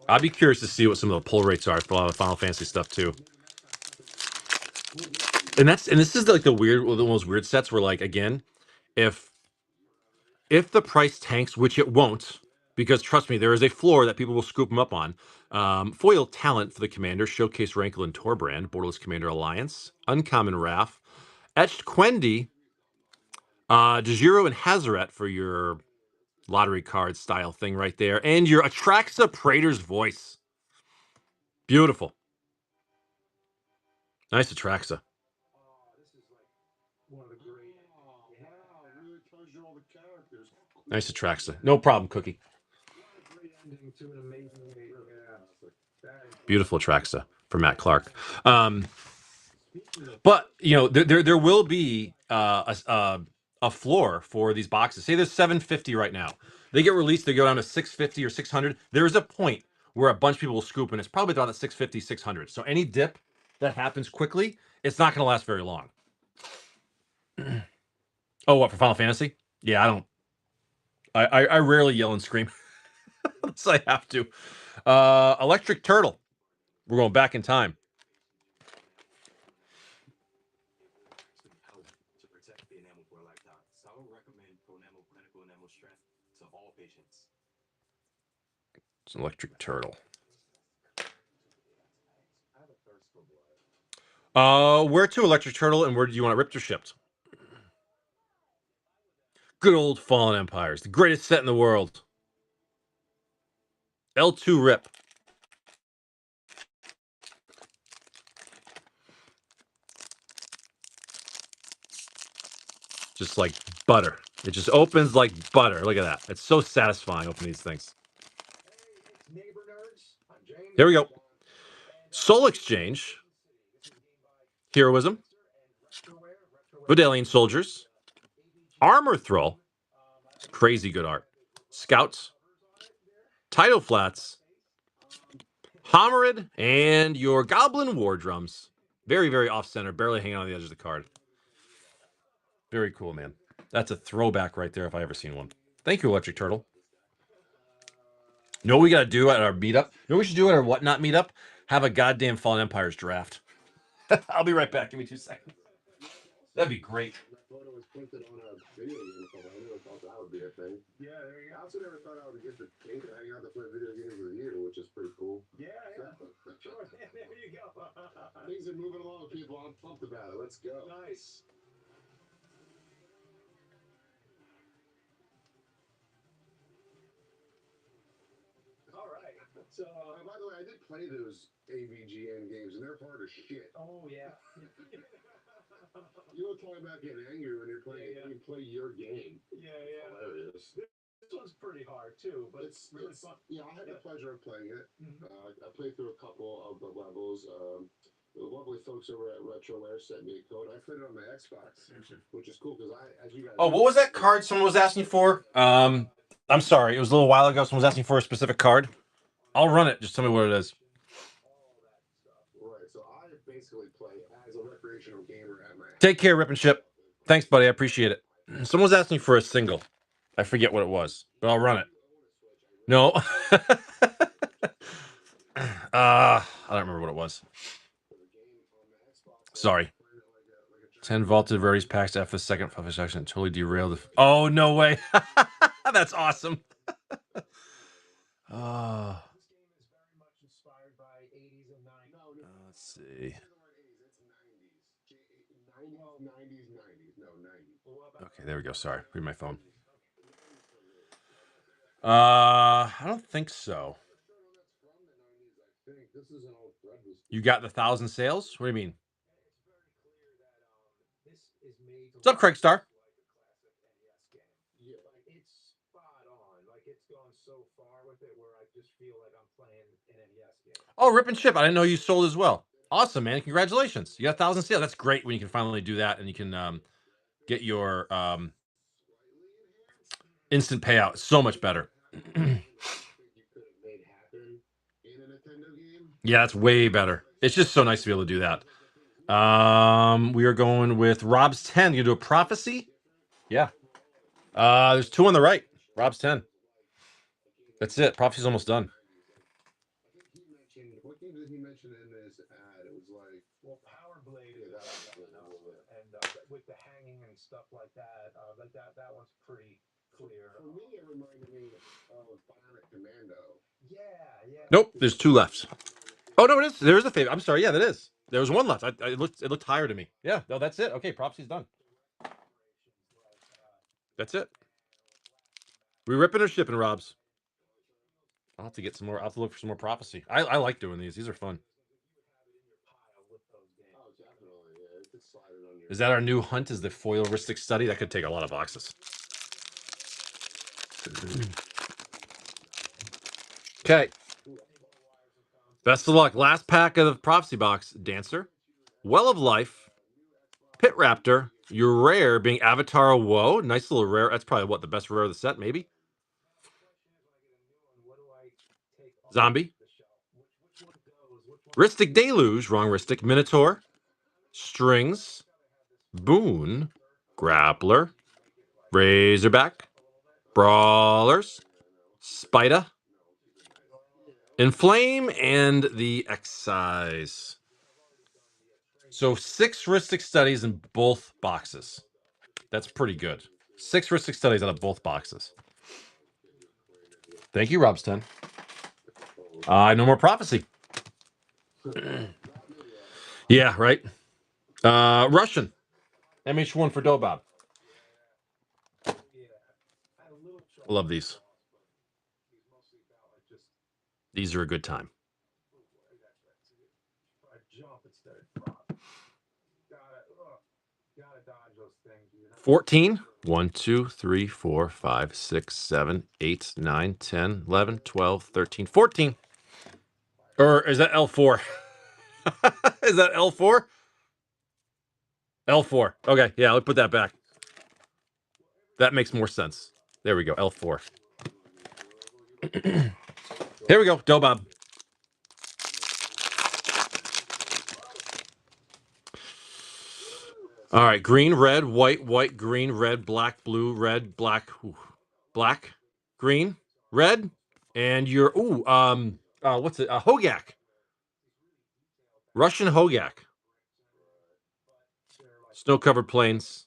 I'd be curious to see what some of the pull rates are for a lot of Final Fantasy stuff too. And this is like the weird, one of those weird sets where, like, again, if the price tanks, which it won't, because trust me, there is a floor that people will scoop them up on. Foil talent for the commander, showcase Rankle and Torbrand, Borderless Commander Alliance, Uncommon Wrath, Etched Quendi, Dejiro and Hazaret for your lottery card style thing right there, and your Atraxa Praetor's Voice. Beautiful. Nice Atraxa. Nice Atraxa. No problem, Cookie. Beautiful Atraxa for Matt Clark. But you know, there will be a floor for these boxes. Say there's 750 right now. They get released, they go down to 650 or 600. There's a point where a bunch of people will scoop, and it's probably about at 650, 600. So any dip that happens quickly, it's not going to last very long. Oh, what, for Final Fantasy? Yeah, I don't. I rarely yell and scream unless I have to. Electric Turtle. We're going back in time. To protect the enamel for a lifetime. So I would recommend Pronamel Clinical Enamel Strength to all patients. It's an Electric Turtle. Where to, Electric Turtle, and where do you want it ripped or shipped? Good old Fallen Empires, the greatest set in the world. L2 rip. Just like butter. It just opens like butter. Look at that. It's so satisfying opening these things. Here we go. Soul Exchange. Heroism. Vidalian Soldiers. Armor Thrall. Crazy good art. Scouts. Tidal Flats. Homerid. And your Goblin War Drums. Very, very off-center. Barely hanging on the edge of the card. Very cool, man. That's a throwback right there if I ever seen one. Thank you, Electric Turtle. You know what we got to do at our meetup? You know what we should do at our Whatnot meetup? Have a goddamn Fallen Empires draft. I'll be right back. Give me 2 seconds. That'd be great. That photo was printed on a video game phone. I never thought that would be a thing. Yeah, there you go. I also never thought I would get the game to hang out to play video games of the year, which is pretty cool. Yeah, yeah. Sure, there you go. Things are moving along, people. I'm pumped about it. Let's go. Nice. All right. So, By the way, I did play those AVGN games, and they're hard as shit. oh yeah. You were talking about getting angry when you're playing. Yeah, yeah. You play your game. Yeah, yeah. Hilarious. This one's pretty hard too, but it's really fun. Yeah, I had the pleasure of playing it. Mhm. I played through a couple of the levels. The lovely folks over at RetroWare sent me a code. I played it on my Xbox, which is cool because as you guys. Oh, what was that card someone was asking for? I'm sorry. It was a little while ago. Someone was asking for a specific card. I'll run it. Just tell me what it is. Right, so I basically play as a recreational gamer at my. Take care, Rip and Ship. Thanks, buddy. I appreciate it. Someone was asking for a single. I forget what it was, but I'll run it. No. I don't remember what it was. Sorry. 10 vaulted rarities packs after the second publish action totally derailed. Oh, no way. That's awesome. Let's see. Okay, there we go. Sorry. Read my phone. I don't think so. You got the 1,000 sales? What do you mean? What's up, Craig Star? Yeah, it's spot on. Like it's gone so far with it where I just feel like I'm playing an NES game. Oh, Rip and Chip. I didn't know you sold as well. Awesome, man. Congratulations. You got 1,000 sales. That's great when you can finally do that and you can get your instant payout. So much better. Yeah, that's way better. It's just so nice to be able to do that. We are going with Rob's 10. You do a prophecy? Yeah. There's 2 on the right. Rob's 10. That's it. Prophecy's almost done. I think he mentioned, what game did he mention in his ad? It was like, Well, Power Blade is Yeah, up that's enough, good. and with the hanging and stuff like that one's pretty clear. for me, it reminded me of Bionic Commando. Yeah, yeah. Nope, there's 2 left. Oh no, it is. There is a favorite. I'm sorry. Yeah, that is. There was 1 left. It looked higher to me. Yeah, no, that's it. Okay, Prophecy's done. That's it. We ripping or shipping, Robs? I'll have to get some more. I'll have to look for some more Prophecy. I like doing these. These are fun. Oh, definitely. Yeah, it could slide it on your. Is that our new hunt? Is the foileristic study? That could take a lot of boxes. Okay. Best of luck. Last pack of the Prophecy box. Dancer, Well of Life, Pit Raptor, your rare being Avatar of Woe. Nice little rare. That's probably what the best rare of the set, maybe. Zombie. Ristic Deluge, wrong Ristic. Minotaur, Strings, Boon, Grappler, Razorback, Brawlers, Spider, Inflame, and the Excise. So 6 Ristic studies in both boxes. That's pretty good. 6 Ristic studies out of both boxes. Thank you, Rob's10. No more Prophecy. Yeah, right. Russian. MH1 for Dobab. I love these. These are a good time. 14. 1, 2, 3, 4, 5, 6, 7, 8, 9, 10, 11, 12, 13, 14. Or is that L4? Is that L4? L4. Okay, yeah, let's put that back. That makes more sense. There we go, L4. Here we go, Dobab. All right, green, red, white, white, green, red, black, blue, red, black, black, green, red, and your what's it? Hogak. Russian Hogak. Snow-covered plains.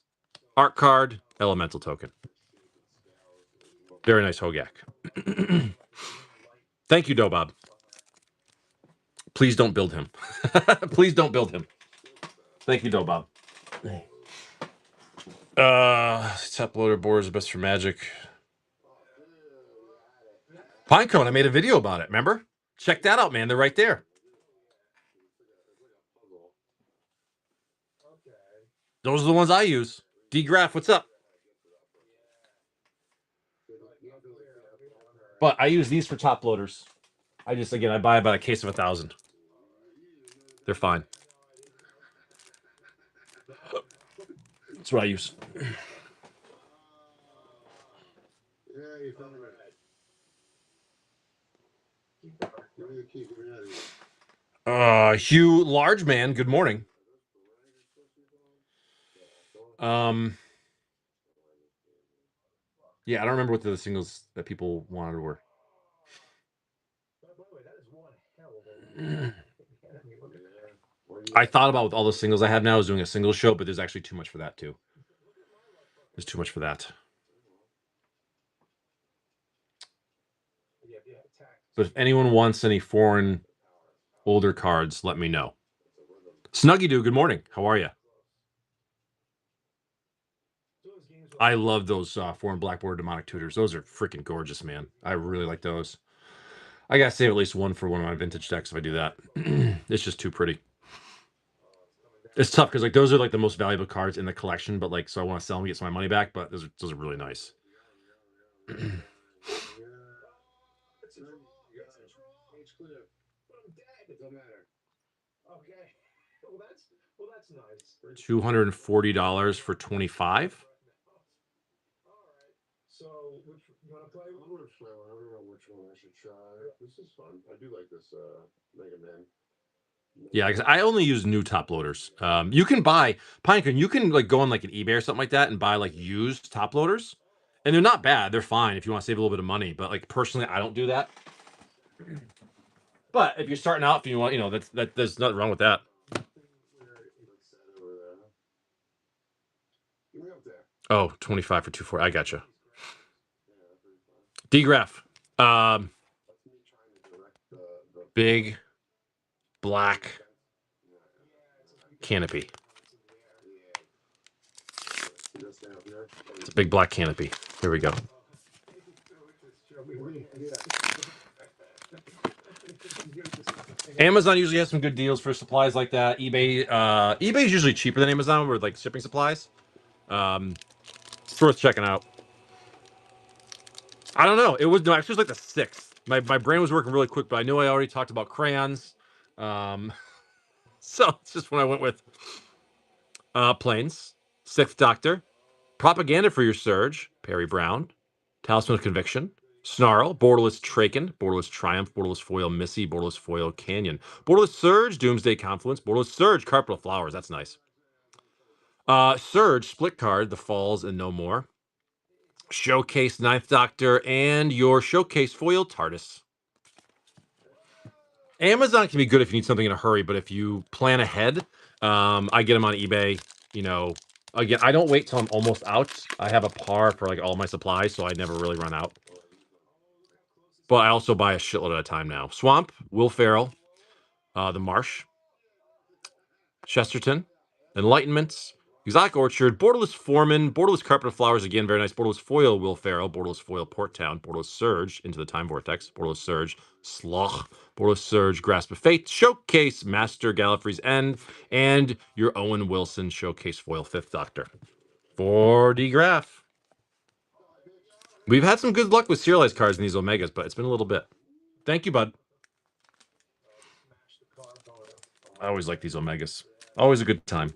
Art card, elemental token. Very nice Hogak. Thank you, Dobab. Please don't build him. Please don't build him. Thank you, Dobab. Top loader boards are best for Magic. Pinecone, I made a video about it, remember? Check that out, man. They're right there. Those are the ones I use. D-Graph, what's up? But I use these for top loaders. I buy about a case of 1,000. They're fine. That's what I use. Hugh Largeman, good morning. Yeah, I don't remember what the singles that people wanted were. I thought about with all the singles I have now is doing a single show, but there's actually too much for that too. There's too much for that. But if anyone wants any foreign older cards, let me know. Snuggy Doo, good morning. How are you? I love those foreign blackboard demonic tutors. Those are freaking gorgeous, man. I really like those. I gotta save at least one for one of my vintage decks if I do that. It's just too pretty. It's tough because like those are like the most valuable cards in the collection, but like so I want to sell them and get some of my money back. But those are really nice. $240 for 25. So, which you want to play? I don't know which one I should try. This is fun. I do like this Mega Man. Yeah, because I only use new top loaders. You can buy Pinecone. You can like go on like an eBay or something like that and buy like used top loaders, And they're not bad. They're fine if you want to save a little bit of money. But like personally, I don't do that. But if you're starting out, if you want, you know, there's nothing wrong with that. Oh, 25 for 240. I gotcha. D-Graph. Big black canopy. It's a big black canopy. Here we go. Amazon usually has some good deals for supplies like that. eBay is usually cheaper than Amazon with like shipping supplies. It's worth checking out. I don't know. It was no, actually it was like the 6th. My brain was working really quick, but I knew I already talked about crayons. So it's just when I went with Planes, Sixth Doctor, Propaganda for Your Surge, Perry Brown, Talisman of Conviction, Snarl, Borderless Traken, Borderless Triumph, Borderless Foil Missy, Borderless Foil Canyon, Borderless Surge, Doomsday Confluence, Borderless Surge, Carpet of Flowers. That's nice. Surge, Split Card, The Falls, and No More. Showcase Ninth Doctor, and your Showcase Foil TARDIS. Amazon can be good if you need something in a hurry, but if you plan ahead, I get them on eBay. You know, again, I don't wait till I'm almost out. I have a par for like all my supplies, so I never really run out. But I also buy a shitload at a time now. Swamp, Will Ferrell, The Marsh, Chesterton, Enlightenments, Exotic Orchard, Borderless Foreman, Borderless Carpet of Flowers, again, very nice. Borderless Foil, Will Ferrell, Borderless Foil, Port Town, Borderless Surge, Into the Time Vortex, Borderless Surge, Sloth, Borderless Surge, Grasp of Fate, Showcase, Master, Gallifrey's End, and your Owen Wilson Showcase Foil, Fifth Doctor. For D-Graph. We've had some good luck with serialized cards in these Omegas, but it's been a little bit. Thank you, bud. I always like these Omegas. Always a good time.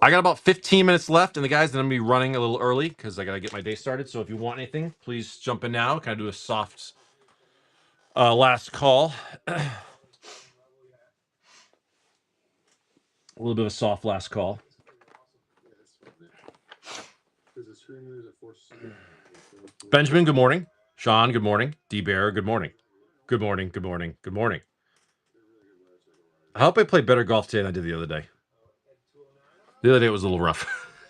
I got about 15 minutes left, and the guys, then I'm going to be running a little early because I got to get my day started. So if you want anything, please jump in now. Kind of do a soft last call. A little bit of a soft last call. Benjamin, good morning. Sean, good morning. D-Bear, good morning. Good morning, good morning, good morning. I hope I played better golf today than I did the other day. The other day it was a little rough.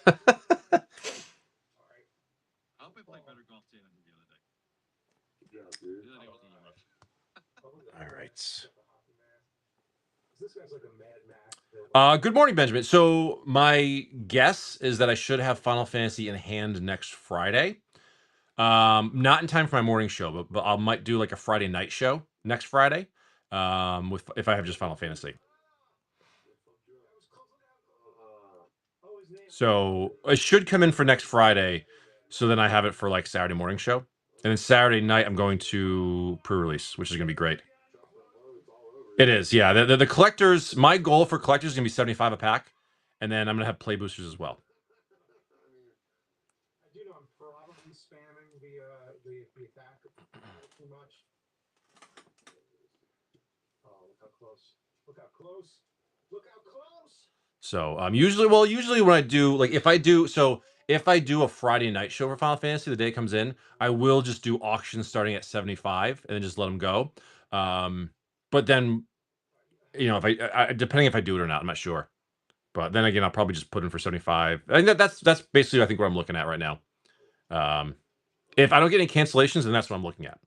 I hope I played better golf today than I did the other day. The other day was a little rough. All right. Good morning, Benjamin. So my guess is that I should have Final Fantasy in hand next Friday. Not in time for my morning show, but I might do like a Friday night show next Friday. If I have just Final Fantasy. So it should come in for next Friday, so then I have it for like Saturday morning show. And then Saturday night I'm going to pre-release, which is gonna be great. It is, yeah. The collectors, my goal for collectors is gonna be 75 a pack, and then I'm gonna have play boosters as well. I do know I'm probably spamming the attack too much. Oh, look how close. Look how close. Look how close. So usually when I do, like if I do a Friday night show for Final Fantasy, the day it comes in, I will just do auctions starting at 75 and then just let them go. But then, you know, if I depending if I do it or not, I'm not sure. But then again, I'll probably just put in for 75. I think that's basically I think what I'm looking at right now. If I don't get any cancellations, then that's what I'm looking at.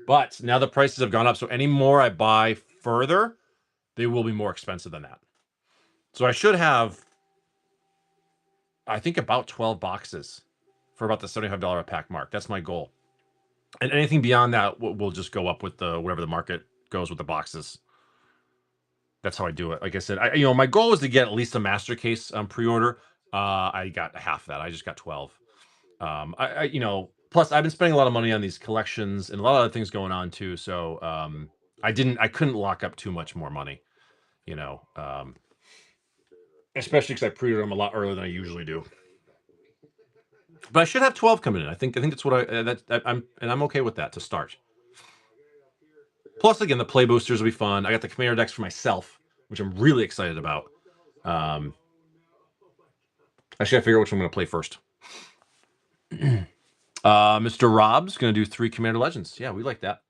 But now the prices have gone up, so any more I buy further, they will be more expensive than that. So I should have, I think, about 12 boxes for about the $75 a pack mark. That's my goal. And anything beyond that will just go up with the whatever the market goes with the boxes. That's how I do it. Like I said, my goal was to get at least a master case pre-order. I got half that. I just got 12. Plus I've been spending a lot of money on these collections and a lot of other things going on too. So I couldn't lock up too much more money, especially because I pre-ordered them a lot earlier than I usually do. But I should have 12 coming in. I think that's what I'm okay with that to start. Plus, again, the play boosters will be fun. I got the commander decks for myself, which I'm really excited about. Actually, I figure out which one I'm going to play first. Mr. Rob's going to do 3 Commander Legends. Yeah, we like that.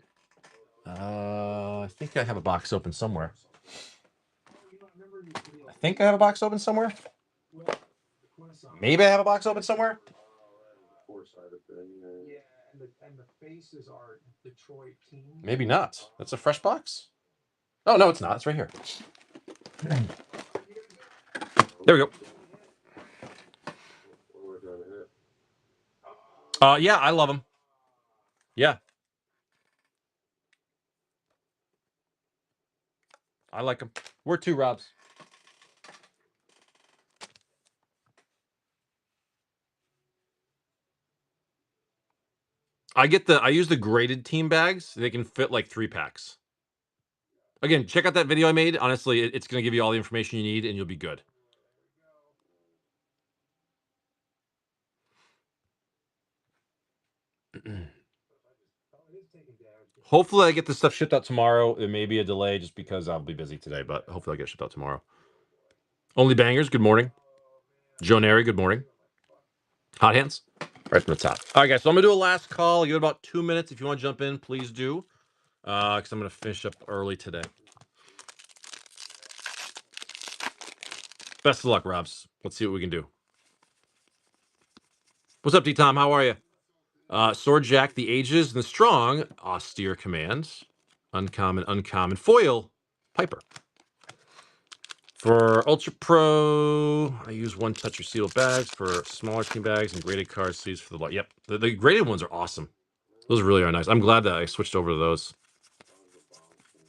I think I have a box open somewhere. Maybe I have a box open somewhere. Yeah, and the faces are Detroit team. Maybe not. That's a fresh box. Oh, no, it's not. It's right here. There we go. Yeah, I love them. Yeah. I like them. We're 2 Robs. I use the graded team bags. They can fit like 3 packs. Again, check out that video I made. Honestly, it's going to give you all the information you need and you'll be good. Hopefully I get this stuff shipped out tomorrow. There may be a delay just because I'll be busy today, but hopefully I'll get shipped out tomorrow. Only Bangers, good morning. Joe Neri, good morning. Hot Hands, right from the top. All right, guys, so I'm going to do a last call. You have about 2 minutes. If you want to jump in, please do, because I'm going to finish up early today. Best of luck, Robs. Let's see what we can do. What's up, D-Tom? How are you? Sword Jack, the Ages, and the Strong, Austere Command, Uncommon, Foil, Piper. For Ultra Pro, I use 1-touch or sealed bags for smaller team bags and graded card sleeves for the lot. Yep, the graded ones are awesome. Those really are nice. I'm glad that I switched over to those.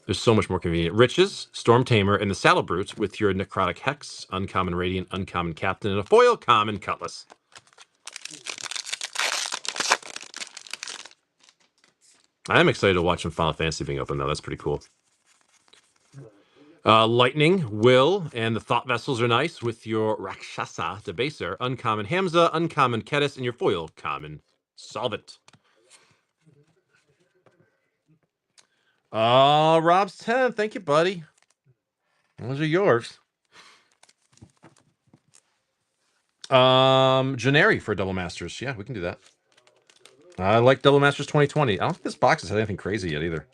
They're so much more convenient. Riches, Storm Tamer, and the Saddle Brute with your Necrotic Hex, Uncommon Radiant, Uncommon Captain, and a foil common Cutlass. I am excited to watch some Final Fantasy being open, though. That's pretty cool. Lightning, Will, and the Thought Vessels are nice with your Rakshasa Debaser, Uncommon Hamza, Uncommon Kedis, and your foil common Solvent. Rob's 10. Thank you, buddy. Those are yours. Janeri for Double Masters. Yeah, we can do that. I like Double Masters 2020. I don't think this box has had anything crazy yet either.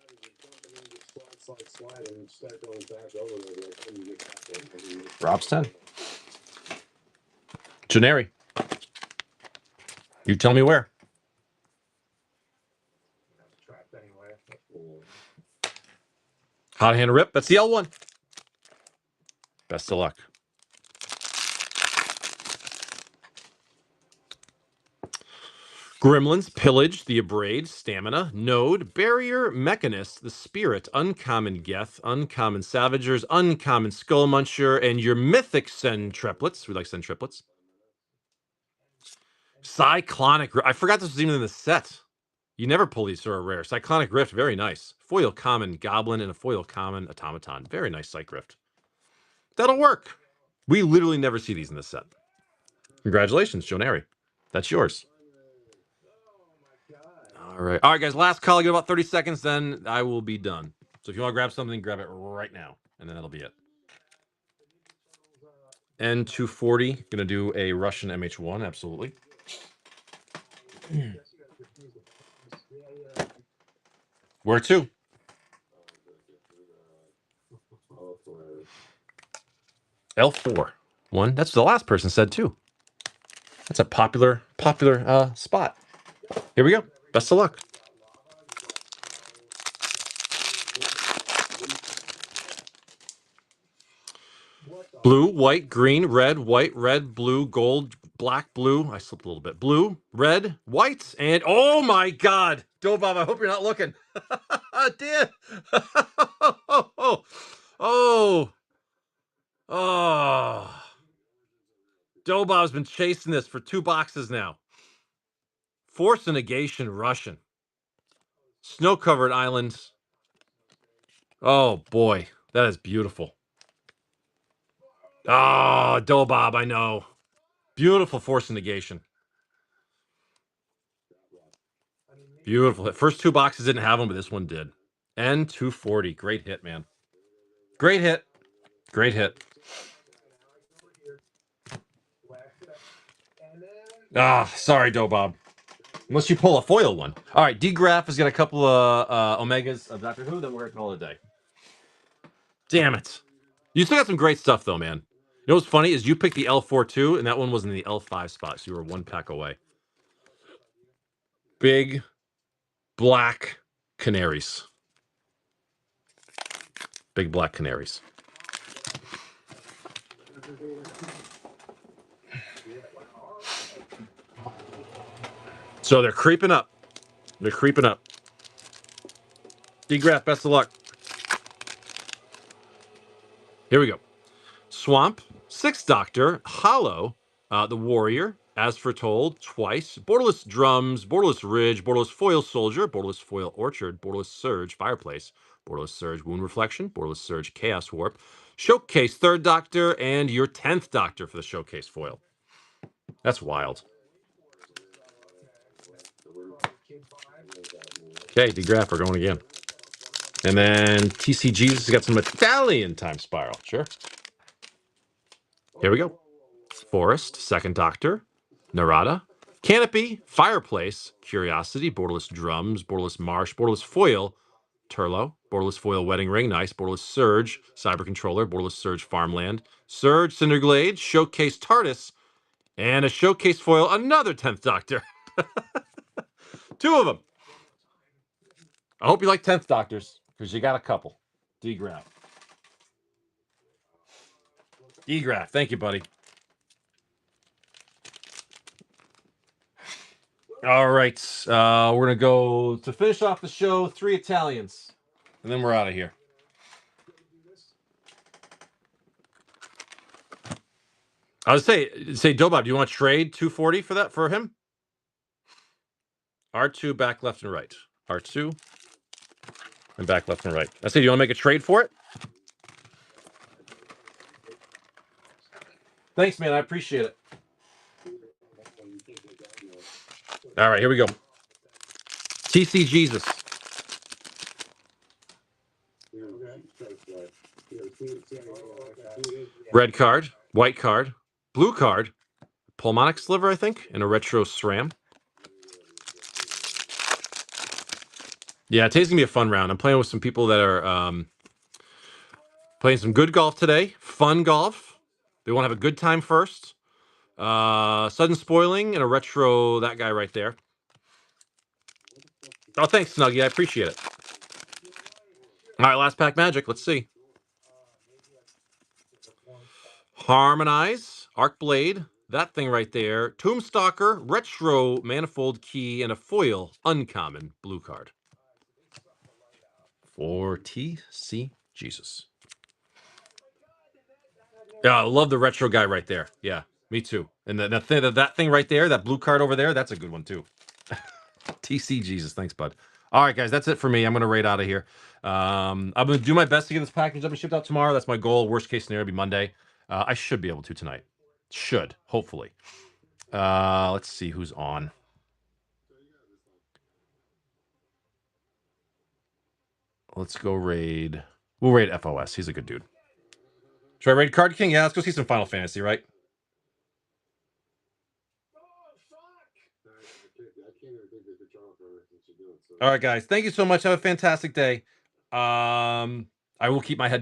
Rob's 10. Janeri. You tell me where. Hot Hand Rip. That's the L1. Best of luck. Gremlins, Pillage, the Abrade, Stamina, Node, Barrier, Mechanist, the Spirit, Uncommon Geth, Uncommon Savagers, Uncommon Skull Muncher, and your Mythic Centriplets. We like Centriplets. Cyclonic Rift. I forgot this was even in the set. You never pull these sort of rare. Cyclonic Rift, very nice. Foil Common Goblin and a foil Common Automaton. Very nice Cyc Rift. That'll work. We literally never see these in this set. Congratulations, Joe Neri. That's yours. All right, guys. Last call. I get about 30 seconds, then I will be done. So if you want to grab something, grab it right now, and then that'll be it. N240. Gonna do a Russian MH1. Absolutely. Where to? L4. 1. That's what the last person said too. That's a popular spot. Here we go. Best of luck. Blue, white, green, red, white, red, blue, gold, black, blue. I slipped a little bit. Blue, red, white, and oh my God, Dobov! I hope you're not looking. Damn. Oh. Dobov's been chasing this for 2 boxes now. Force of Negation, Russian. Snow-covered islands. Oh boy, that is beautiful. Oh, Dobov, I know. Beautiful Force of Negation. Beautiful. First 2 boxes didn't have them, but this one did. N240. Great hit, man. Great hit. Great hit. Ah, sorry, Dobob. Unless you pull a foil one. All right, D-Graph has got a couple of Omegas of Doctor Who, then we're going to call it a day. Damn it. You still got some great stuff, though, man. You know what's funny is you picked the L4 too, and that one was in the L5 spot, so you were 1 pack away. Big black canaries. Big black canaries. So they're creeping up. They're creeping up. D-Graph, best of luck. Here we go. Swamp, Sixth Doctor, Hollow, the Warrior, As Foretold, twice, Borderless Drums, Borderless Ridge, Borderless Foil Soldier, Borderless Foil Orchard, Borderless Surge, Fireplace, Borderless Surge, Wound Reflection, Borderless Surge, Chaos Warp, Showcase, Third Doctor, and your 10th Doctor for the Showcase foil. That's wild. Okay, D-Graph, we're going again. And then TCG's has got some Italian Time Spiral. Sure. Here we go. Forest, Second Doctor, Narada, Canopy, Fireplace, Curiosity, Borderless Drums, Borderless Marsh, Borderless Foil, Turlo, Borderless Foil Wedding Ring, nice, Borderless Surge, Cyber Controller, Borderless Surge Farmland, Surge Cinderglade, Showcase TARDIS, and a Showcase Foil, another 10th Doctor. 2 of them. I hope you like 10th Doctors, because you got a couple. D-Graph. D-Graph, thank you, buddy. All right, we're going to go to finish off the show, 3 Italians, and then we're out of here. I would say Dobob, do you want to trade 240 for that for him? R2 back, left, and right. R2 and back, left, and right. I say, do you want to make a trade for it? Thanks, man. I appreciate it. All right, here we go. TC Jesus. Red card, white card, blue card, Pulmonic Sliver, I think, and a retro SRAM. Yeah, today's going to be a fun round. I'm playing with some people that are playing some good golf today. Fun golf. They want to have a good time first. Sudden Spoiling and a retro, that guy right there. Oh, thanks, Snuggie. I appreciate it. All right, last pack magic. Let's see. Harmonize, Arc Blade, that thing right there. Tombstalker, retro Manifold Key, and a foil uncommon blue card. For TC Jesus. Yeah, I love the retro guy right there. Yeah, me too. And that thing right there, that blue card over there, that's a good one too. TC Jesus, thanks, bud. All right, guys, that's it for me. I'm gonna raid out of here. I'm gonna do my best to get this package up and shipped out tomorrow. That's my goal. Worst case scenario, it'll be Monday. I should be able to tonight. Should, hopefully. Let's see who's on. Let's go raid. We'll raid FOS. He's a good dude. Should I raid Card King? Yeah, let's go see some Final Fantasy, right? All right, guys. Thank you so much. Have a fantastic day. I will keep my head